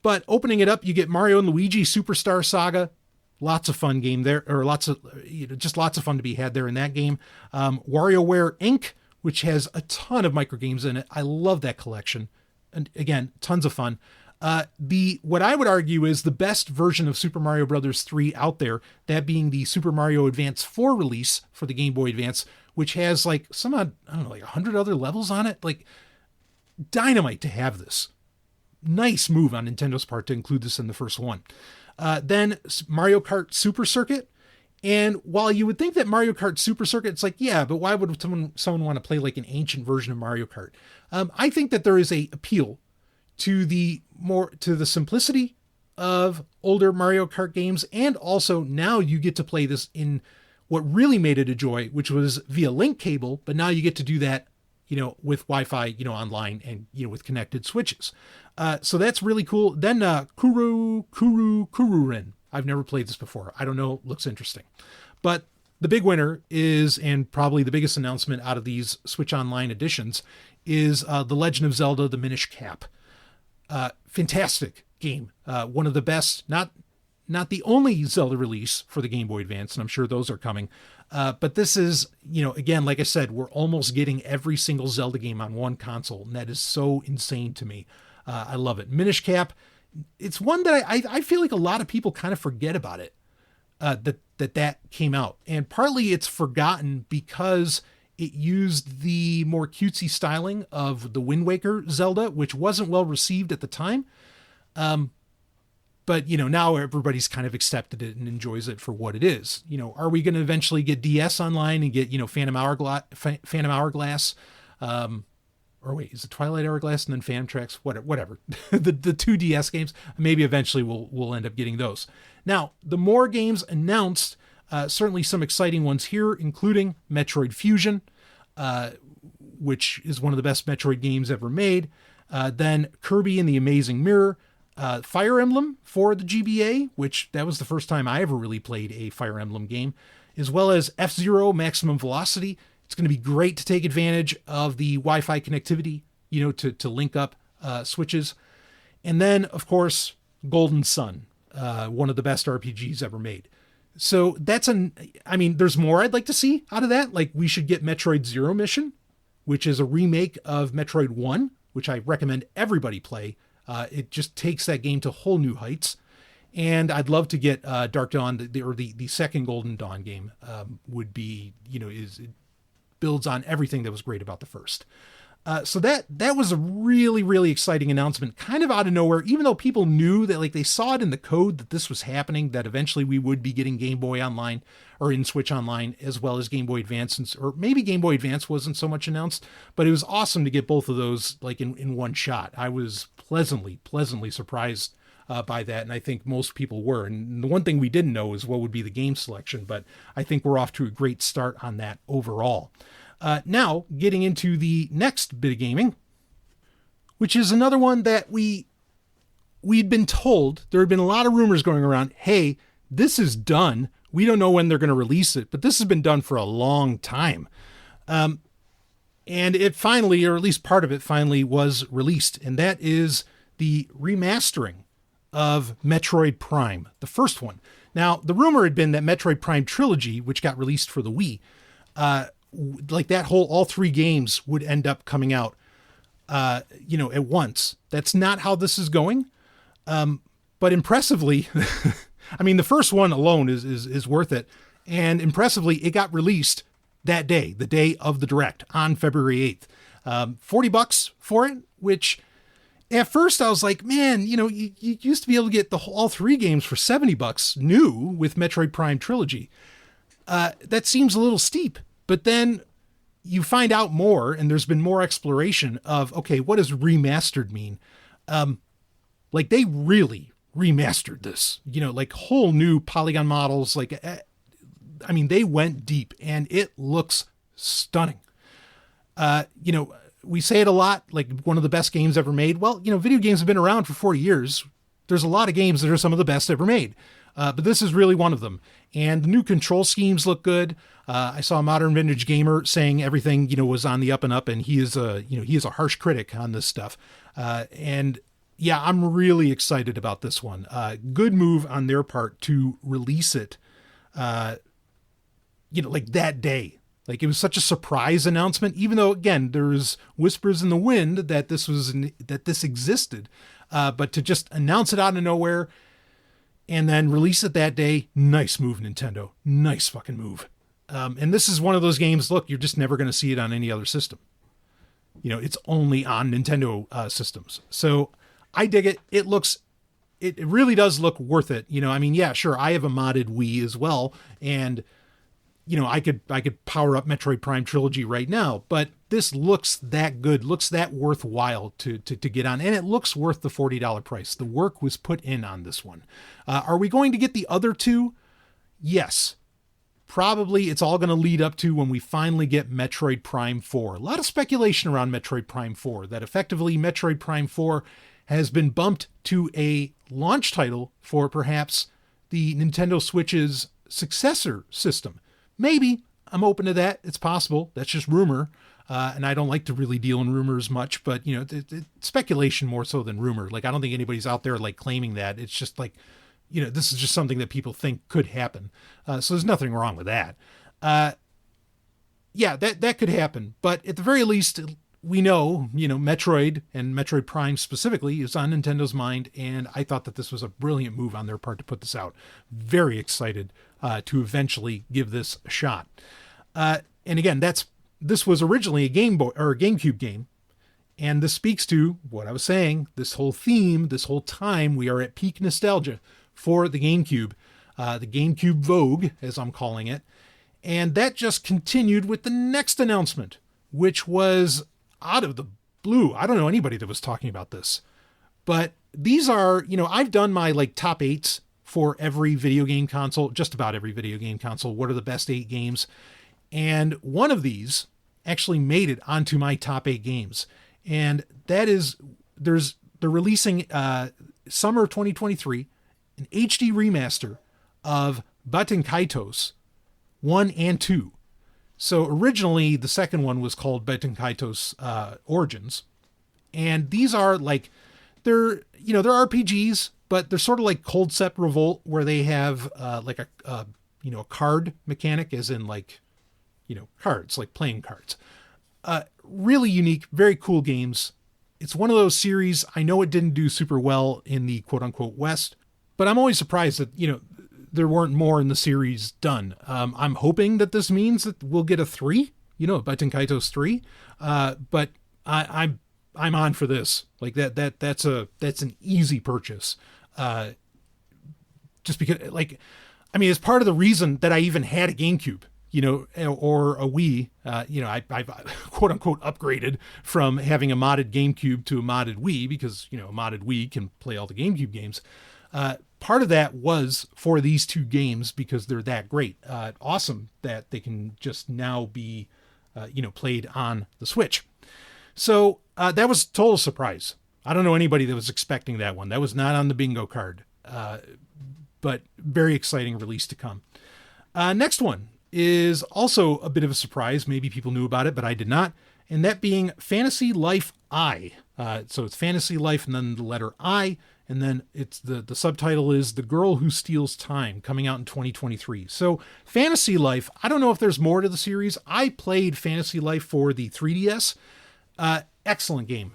[SPEAKER 3] But opening it up, you get Mario and Luigi Superstar Saga. Lots of fun game there, or just lots of fun to be had there in that game. WarioWare Inc., which has a ton of micro games in it. I love that collection. And again, tons of fun. What I would argue is the best version of Super Mario Bros. 3 out there, that being the Super Mario Advance 4 release for the Game Boy Advance, which has like like 100 other levels on it. Like, dynamite to have this. Nice move on Nintendo's part to include this in the first one. Then Mario Kart Super Circuit. And while you would think that Mario Kart Super Circuit, it's like, yeah, but why would someone want to play like an ancient version of Mario Kart? I think that there is a appeal to the simplicity of older Mario Kart games. And also now you get to play this in what really made it a joy, which was via link cable. But now you get to do that, you know, with Wi-Fi, you know, online and, you know, with connected switches. So that's really cool. Then Kururin. I've never played this before. I don't know. Looks interesting. But the big winner is, and probably the biggest announcement out of these Switch Online editions, is The Legend of Zelda, The Minish Cap. Fantastic game. One of the best, not the only Zelda release for the Game Boy Advance, and I'm sure those are coming. But this is, you know, again, like I said, we're almost getting every single Zelda game on one console, and that is so insane to me. I love it. Minish Cap, it's one that I feel like a lot of people kind of forget about it, that came out. And partly it's forgotten because it used the more cutesy styling of the Wind Waker Zelda, which wasn't well received at the time. But, you know, now everybody's kind of accepted it and enjoys it for what it is. You know, are we going to eventually get DS Online and get, you know, Phantom Hourglass? Or wait, is it Twilight Hourglass and then Phantom Tracks? Whatever. the two DS games, maybe eventually we'll end up getting those. Now, the more games announced, certainly some exciting ones here, including Metroid Fusion, which is one of the best Metroid games ever made. Then Kirby and the Amazing Mirror, Fire Emblem for the GBA, which that was the first time I ever really played a Fire Emblem game. as well as F-Zero Maximum Velocity. It's going to be great to take advantage of the Wi-Fi connectivity, to link up switches. And then, of course, Golden Sun, one of the best RPGs ever made. So there's more I'd like to see out of that. Like, we should get Metroid Zero Mission, which is a remake of Metroid 1, which I recommend everybody play. It just takes that game to whole new heights. And I'd love to get Dark Dawn, the second Golden Dawn game, would be, it builds on everything that was great about the first. So that was a really, really exciting announcement, kind of out of nowhere, even though people knew that, like, they saw it in the code that this was happening, that eventually we would be getting Game Boy Online or in Switch Online, as well as Game Boy Advance, or maybe Game Boy Advance wasn't so much announced, but it was awesome to get both of those like in one shot. I was pleasantly surprised by that, and I think most people were. And the one thing we didn't know is what would be the game selection, but I think we're off to a great start on that overall. Now, getting into the next bit of gaming, which is another one that we'd been told, there had been a lot of rumors going around, hey, this is done. We don't know when they're going to release it, but this has been done for a long time. And it finally, or at least part of it finally, was released, and that is the remastering of Metroid Prime, the first one. Now, the rumor had been that Metroid Prime Trilogy, which got released for the Wii, like that whole all three games would end up coming out, at once. That's not how this is going. But impressively, I mean, the first one alone is worth it. And impressively, it got released that day, the day of the Direct, on February 8th. $40 for it, which at first I was like, man, you used to be able to get all three games for $70 new with Metroid Prime Trilogy. That seems a little steep. But then you find out more, and there's been more exploration of, okay, what does remastered mean? Like, they really remastered this, like whole new polygon models. Like, they went deep, and it looks stunning. We say it a lot, like one of the best games ever made. Well, video games have been around for 40 years. There's a lot of games that are some of the best ever made. But this is really one of them. And the new control schemes look good. I saw Modern Vintage Gamer saying everything, was on the up and up, and he is a harsh critic on this stuff. And yeah, I'm really excited about this one. Good move on their part to release it, like that day. Like, it was such a surprise announcement, even though, again, there's whispers in the wind that this existed. But to just announce it out of nowhere and then release it that day, nice move, Nintendo. Nice fucking move. And this is one of those games, look, you're just never going to see it on any other system. It's only on Nintendo systems. So I dig it. It really does look worth it. Yeah, sure, I have a modded Wii as well. And, I could power up Metroid Prime Trilogy right now, but this looks that good, looks that worthwhile to get on. And it looks worth the $40 price. The work was put in on this one. Are we going to get the other two? Yes. Probably it's all going to lead up to when we finally get Metroid Prime 4. A lot of speculation around Metroid Prime 4, that effectively Metroid Prime 4 has been bumped to a launch title for perhaps the Nintendo Switch's successor system. Maybe. I'm open to that. It's possible. That's just rumor. And I don't like to really deal in rumors much, but it's speculation more so than rumor. Like, I don't think anybody's out there like claiming that. It's just like, this is just something that people think could happen. So there's nothing wrong with that. Yeah, that could happen. But at the very least, we know, Metroid and Metroid Prime specifically is on Nintendo's mind. And I thought that this was a brilliant move on their part to put this out. Very excited to eventually give this a shot. And again, this was originally a Game Boy or a Gamecube game. And this speaks to what I was saying, this whole theme, this whole time we are at peak nostalgia for the GameCube, the GameCube Vogue, as I'm calling it. And that just continued with the next announcement, which was out of the blue. I don't know anybody that was talking about this, but these are, I've done my top 8s for every video game console, just about every video game console. What are the best 8 games? And one of these actually made it onto my top 8 games. And that is, they're releasing summer of 2023, an HD remaster of Baten Kaitos, 1 and 2. So originally the second one was called Betenkaitos Origins. And these are like, they're RPGs, but they're sort of like Cold Step Revolt, where they have like a card mechanic, as in like, cards, like playing cards. Really unique, very cool games. It's one of those series, I know it didn't do super well in the quote unquote West, but I'm always surprised that, there weren't more in the series done. I'm hoping that this means that we'll get a 3, Betenkaitos 3. But I'm on for this. Like that's an easy purchase. Just because, it's part of the reason that I even had a GameCube, or a Wii. I've quote unquote upgraded from having a modded GameCube to a modded Wii, because, a modded Wii can play all the GameCube games. Part of that was for these 2 games because they're that great. Awesome that they can just now be, played on the Switch. So that was a total surprise. I don't know anybody that was expecting that one. That was not on the bingo card. But very exciting release to come. Next one is also a bit of a surprise. Maybe people knew about it, but I did not. And that being Fantasy Life I. So it's Fantasy Life and then the letter I. And then it's the subtitle is The Girl Who Steals Time, coming out in 2023. So Fantasy Life, I don't know if there's more to the series. I played Fantasy Life for the 3DS. Excellent game.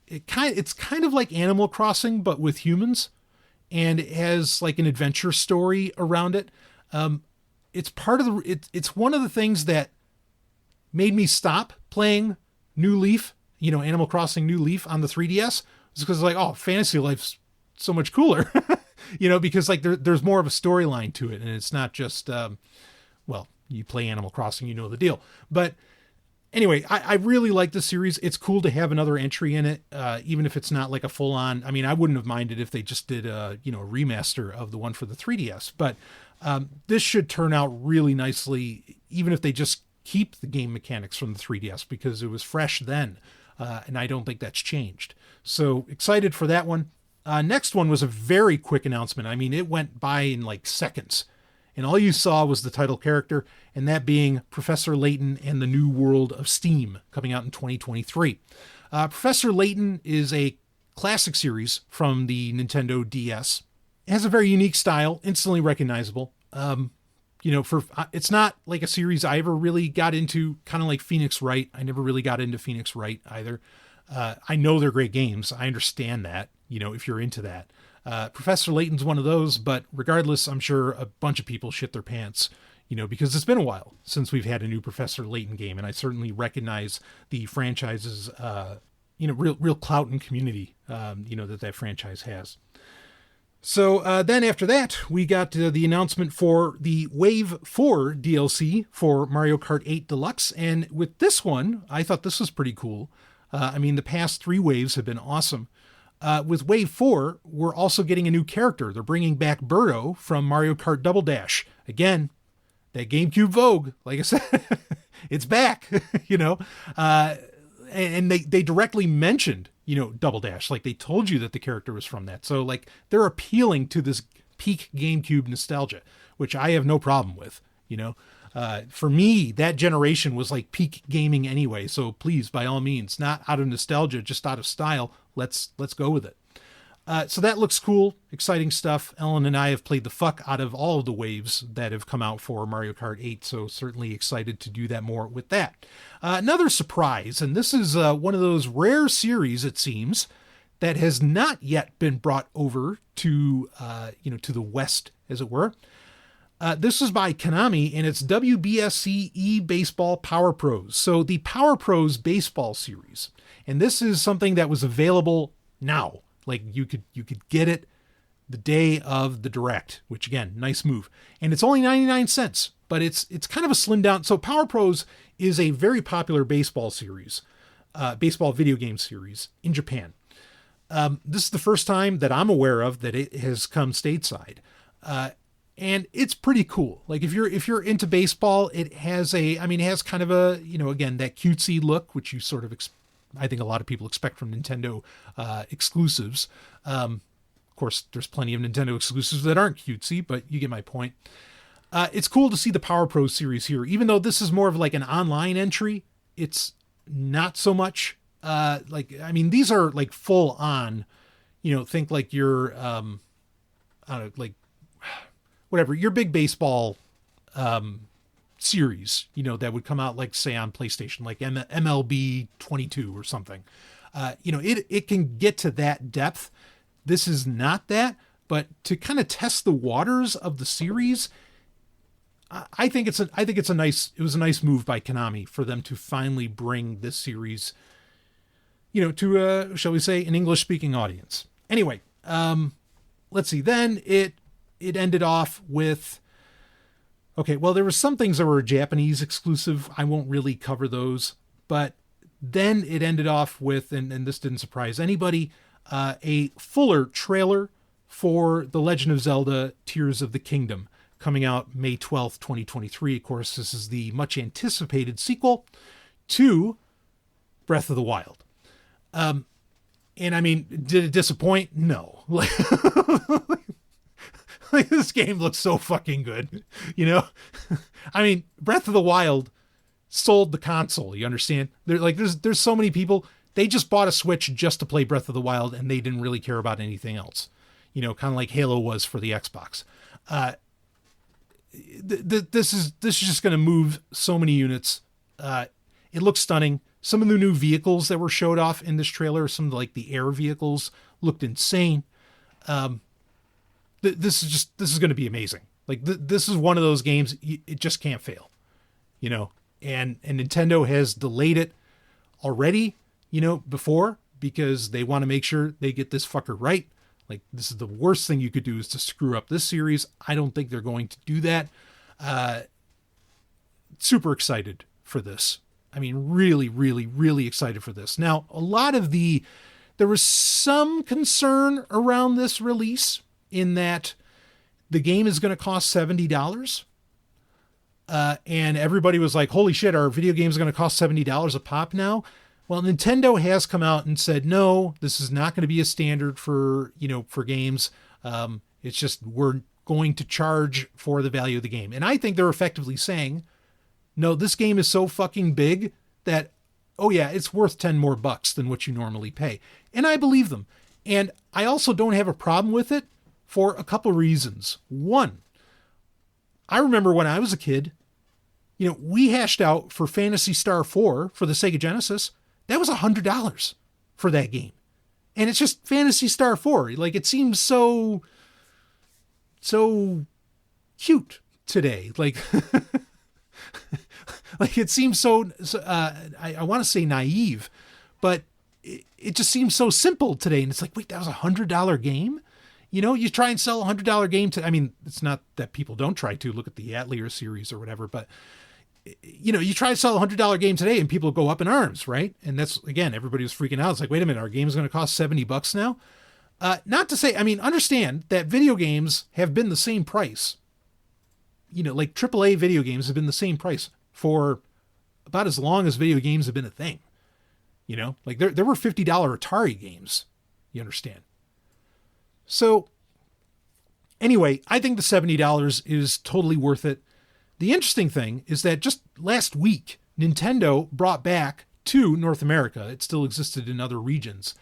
[SPEAKER 3] It's kind of like Animal Crossing, but with humans. And it has like an adventure story around it. It's it's one of the things that made me stop playing New Leaf, Animal Crossing New Leaf on the 3DS. It's because Fantasy Life's so much cooler, because there's more of a storyline to it, and it's not just, you play Animal Crossing, the deal. But anyway, I really like the series. It's cool to have another entry in it, even if it's not like a full on, I wouldn't have minded if they just did a remaster of the one for the 3DS, but this should turn out really nicely, even if they just keep the game mechanics from the 3DS, because it was fresh then. And I don't think that's changed. So excited for that one. Next one was a very quick announcement. It went by in like seconds. And all you saw was the title character, and that being Professor Layton and the New World of Steam, coming out in 2023. Professor Layton is a classic series from the Nintendo DS. It has a very unique style, instantly recognizable. It's not like a series I ever really got into, kind of like Phoenix Wright. I never really got into Phoenix Wright either. I know they're great games. I understand that, if you're into that. Professor Layton's one of those, but regardless, I'm sure a bunch of people shit their pants, because it's been a while since we've had a new Professor Layton game. And I certainly recognize the franchise's, real clout and community, that franchise has. So then after that, we got the announcement for the Wave 4 DLC for Mario Kart 8 Deluxe. And with this one, I thought this was pretty cool. The past 3 waves have been awesome. With Wave 4, we're also getting a new character. They're bringing back Birdo from Mario Kart Double Dash. Again, that GameCube Vogue, like I said, it's back, and they directly mentioned, Double Dash. Like they told you that the character was from that. So they're appealing to this peak GameCube nostalgia, which I have no problem with, For me, that generation was like peak gaming anyway. So please, by all means, not out of nostalgia, just out of style. Let's go with it. So that looks cool. Exciting stuff. Ellen and I have played the fuck out of all of the waves that have come out for Mario Kart 8. So certainly excited to do that more with that. Another surprise, and this is one of those rare series, it seems, that has not yet been brought over to, to the West, as it were. This is by Konami, and it's WBSC eBaseball Power Pros. So the Power Pros baseball series. And this is something that was available now. Like you could get it the day of the Direct, which again, nice move. And it's only 99 cents, but it's kind of a slim down. So Power Pros is a very popular baseball series, baseball video game series in Japan. This is the first time that I'm aware of that it has come stateside. And it's pretty cool. Like if you're into baseball, it has kind of a, again, that cutesy look, which you sort of I think a lot of people expect from Nintendo exclusives. Of course, there's plenty of Nintendo exclusives that aren't cutesy, but you get my point. It's cool to see the Power Pro series here, even though this is more of like an online entry. It's not so much these are like full on, think like your, I don't know, like whatever, your big baseball, series, that would come out like say on PlayStation, like MLB 22 or something. It can get to that depth. This is not that, but to kind of test the waters of the series, I think it was a nice move by Konami for them to finally bring this series, to shall we say, an English speaking audience. Anyway, let's see. Then it ended off with, okay, well, there were some things that were Japanese exclusive. I won't really cover those, but then it ended off with, and this didn't surprise anybody, a fuller trailer for The Legend of Zelda Tears of the Kingdom, coming out May 12th, 2023. Of course, this is the much anticipated sequel to Breath of the Wild. And I mean, did it disappoint? No. Like this game looks so fucking good, I mean, Breath of the Wild sold the console. You understand? There's so many people, they just bought a Switch just to play Breath of the Wild, and they didn't really care about anything else. Kind of like Halo was for the Xbox. This is just going to move so many units. It looks stunning. Some of the new vehicles that were showed off in this trailer, some of the air vehicles, looked insane. This is going to be amazing. Like this is one of those games, it just can't fail, and Nintendo has delayed it already, before, because they want to make sure they get this fucker right. Like, this is the worst thing you could do, is to screw up this series. I don't think they're going to do that. Super excited for this. I mean, really, really, really excited for this. Now, there was some concern around this release in that the game is going to cost $70. And everybody was like, holy shit, our video games are going to cost $70 a pop now? Well, Nintendo has come out and said, no, this is not going to be a standard for games. It's just, we're going to charge for the value of the game. And I think they're effectively saying, no, this game is so fucking big that, oh yeah, it's worth 10 more bucks than what you normally pay. And I believe them. And I also don't have a problem with it for a couple reasons. One, I remember when I was a kid, we hashed out for Phantasy Star 4 for the Sega Genesis. That was $100 for that game. And it's just Phantasy Star 4. Like, it seems so cute today. Like, like it seems so I want to say naive, but it just seems so simple today. And it's like, wait, that was $100 game? You try and sell $100 game to, I mean, it's not that people don't try to. Look at the Atelier series or whatever, but you try to sell $100 game today and people go up in arms, right? And that's, again, everybody was freaking out. It's like, wait a minute, our game is going to cost $70 now. Not to say, I mean, understand that video games have been the same price. Like AAA video games have been the same price for about as long as video games have been a thing. Like there were $50 Atari games, you understand? So anyway, I think the $70 is totally worth it. The interesting thing is that just last week, Nintendo brought back to North America, it still existed in other regions,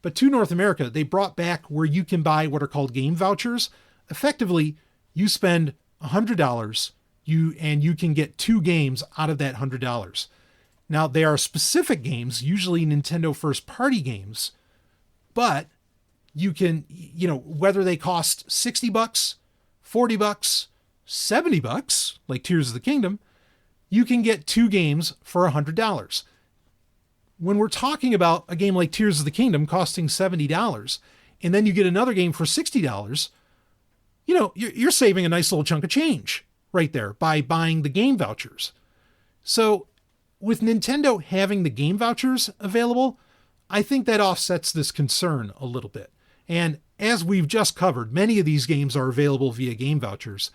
[SPEAKER 3] but to North America, they brought back where you can buy what are called game vouchers. Effectively, you spend $100, and you can get 2 games out of that $100. Now, they are specific games, usually Nintendo first-party games, but you can, whether they cost $60, $40, $70, like Tears of the Kingdom, you can get 2 games for $100. When we're talking about a game like Tears of the Kingdom costing $70, and then you get another game for $60, you're saving a nice little chunk of change right there by buying the game vouchers. So with Nintendo having the game vouchers available, I think that offsets this concern a little bit. And as we've just covered, many of these games are available via game vouchers.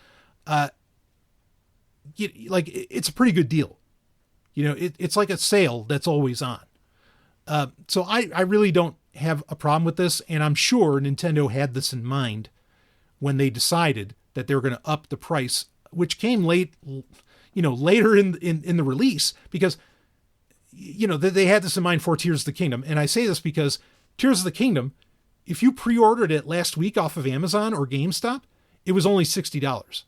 [SPEAKER 3] It's a pretty good deal. It's like a sale that's always on. So I really don't have a problem with this. And I'm sure Nintendo had this in mind when they decided that they were going to up the price which came later in the release, because, they had this in mind for Tears of the Kingdom. And I say this because Tears of the Kingdom, if you pre-ordered it last week off of Amazon or GameStop, it was only $60.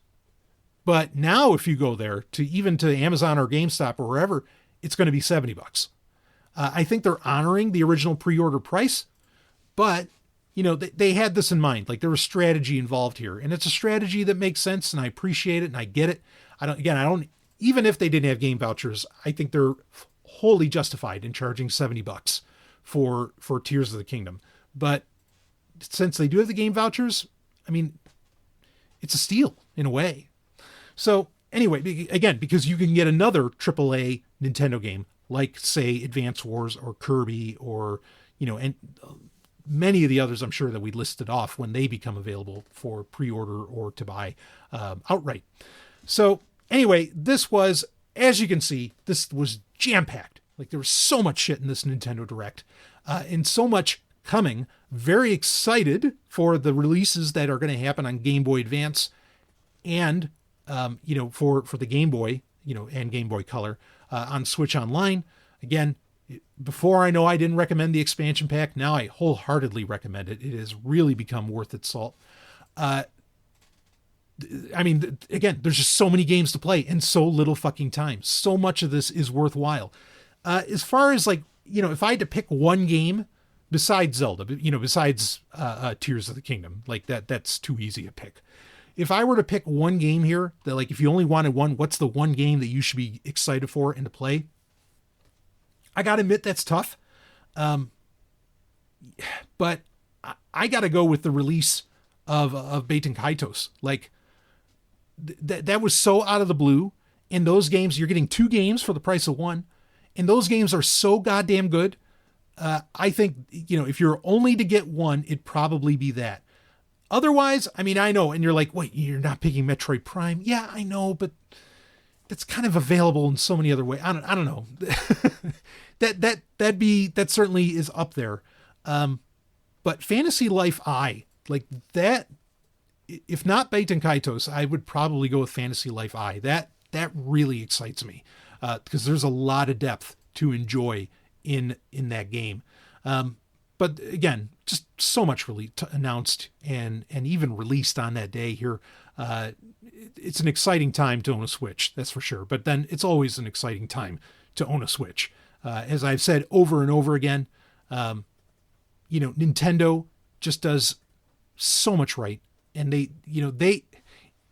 [SPEAKER 3] But now if you go there to Amazon or GameStop or wherever, it's going to be $70. I think they're honoring the original pre-order price, but they had this in mind. Like, there was strategy involved here, and it's a strategy that makes sense, and I appreciate it and I get it. I don't, even if they didn't have game vouchers, I think they're wholly justified in charging $70 for Tears of the Kingdom. But since they do have the game vouchers, I mean, it's a steal in a way. So anyway, again, because you can get another AAA Nintendo game, like, say, Advance Wars or Kirby or, and many of the others I'm sure that we listed off when they become available for pre-order or to buy outright. So anyway, this was, as you can see, this was jam-packed. Like, there was so much shit in this Nintendo Direct and so much coming. Very excited for the releases that are going to happen on Game Boy Advance and, for the Game Boy, and Game Boy Color on Switch Online. Again, before I didn't recommend the expansion pack. Now I wholeheartedly recommend it. It has really become worth its salt. Again, there's just so many games to play and so little fucking time. So much of this is worthwhile. As far as if I had to pick one game besides Zelda, besides Tears of the Kingdom, like that's too easy a pick. If I were to pick one game here that, if you only wanted one, what's the one game that you should be excited for and to play? I got to admit that's tough. But I got to go with the release of Baten Kaitos. That was so out of the blue. In those games, you're getting 2 games for the price of 1. And those games are so goddamn good. I think, if you're only to get one, it'd probably be that. Otherwise, I know, and you're like, wait, you're not picking Metroid Prime? Yeah, I know, but that's kind of available in so many other ways. I don't know. that certainly is up there. But Fantasy Life I, that, if not Baten Kaitos, I would probably go with Fantasy Life I. That really excites me, because there's a lot of depth to enjoy in that game. But again, just so much really announced and even released on that day here. It's an exciting time to own a Switch, that's for sure. But then it's always an exciting time to own a Switch. As I've said over and over again, Nintendo just does so much right. And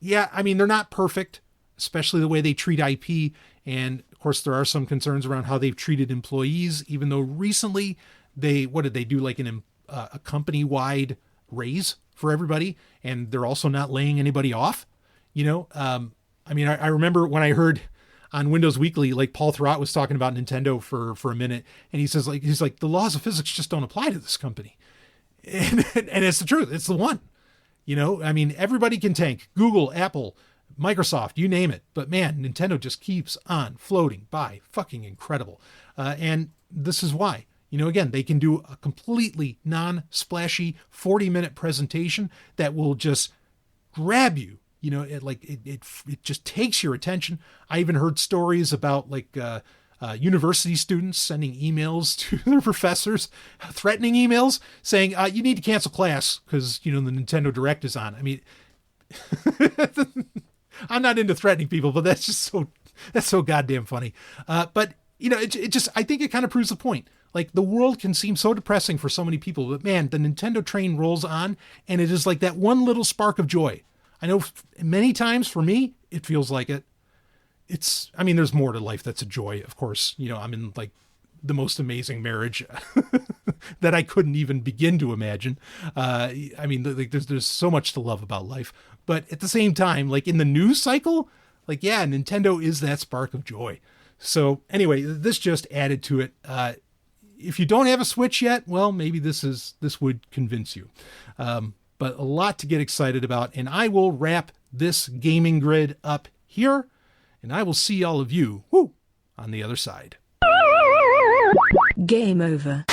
[SPEAKER 3] they're not perfect, especially the way they treat IP. And of course, there are some concerns around how they've treated employees, even though recently what did they do? A company-wide raise for everybody. And they're also not laying anybody off, I remember when I heard on Windows Weekly, Paul Thurrott was talking about Nintendo for a minute, and he says the laws of physics just don't apply to this company. And it's the truth. It's the one, everybody can tank. Google, Apple, Microsoft, you name it. But man, Nintendo just keeps on floating by. Fucking incredible. And this is why. Again, they can do a completely non-splashy 40-minute presentation that will just grab you. It just takes your attention. I even heard stories about university students sending emails to their professors, threatening emails saying, you need to cancel class because, the Nintendo Direct is on. I'm not into threatening people, but that's so goddamn funny. But I think it kind of proves the point. The world can seem so depressing for so many people, but man, the Nintendo train rolls on, and it is like that one little spark of joy. I know many times for me, it feels like it. There's more to life that's a joy, of course. I'm in the most amazing marriage that I couldn't even begin to imagine. There's so much to love about life, but at the same time, in the news cycle, Nintendo is that spark of joy. So anyway, this just added to it. If you don't have a Switch yet, well, maybe this would convince you. But a lot to get excited about. And I will wrap this gaming grid up here. And I will see all of you on the other side.
[SPEAKER 2] Game over.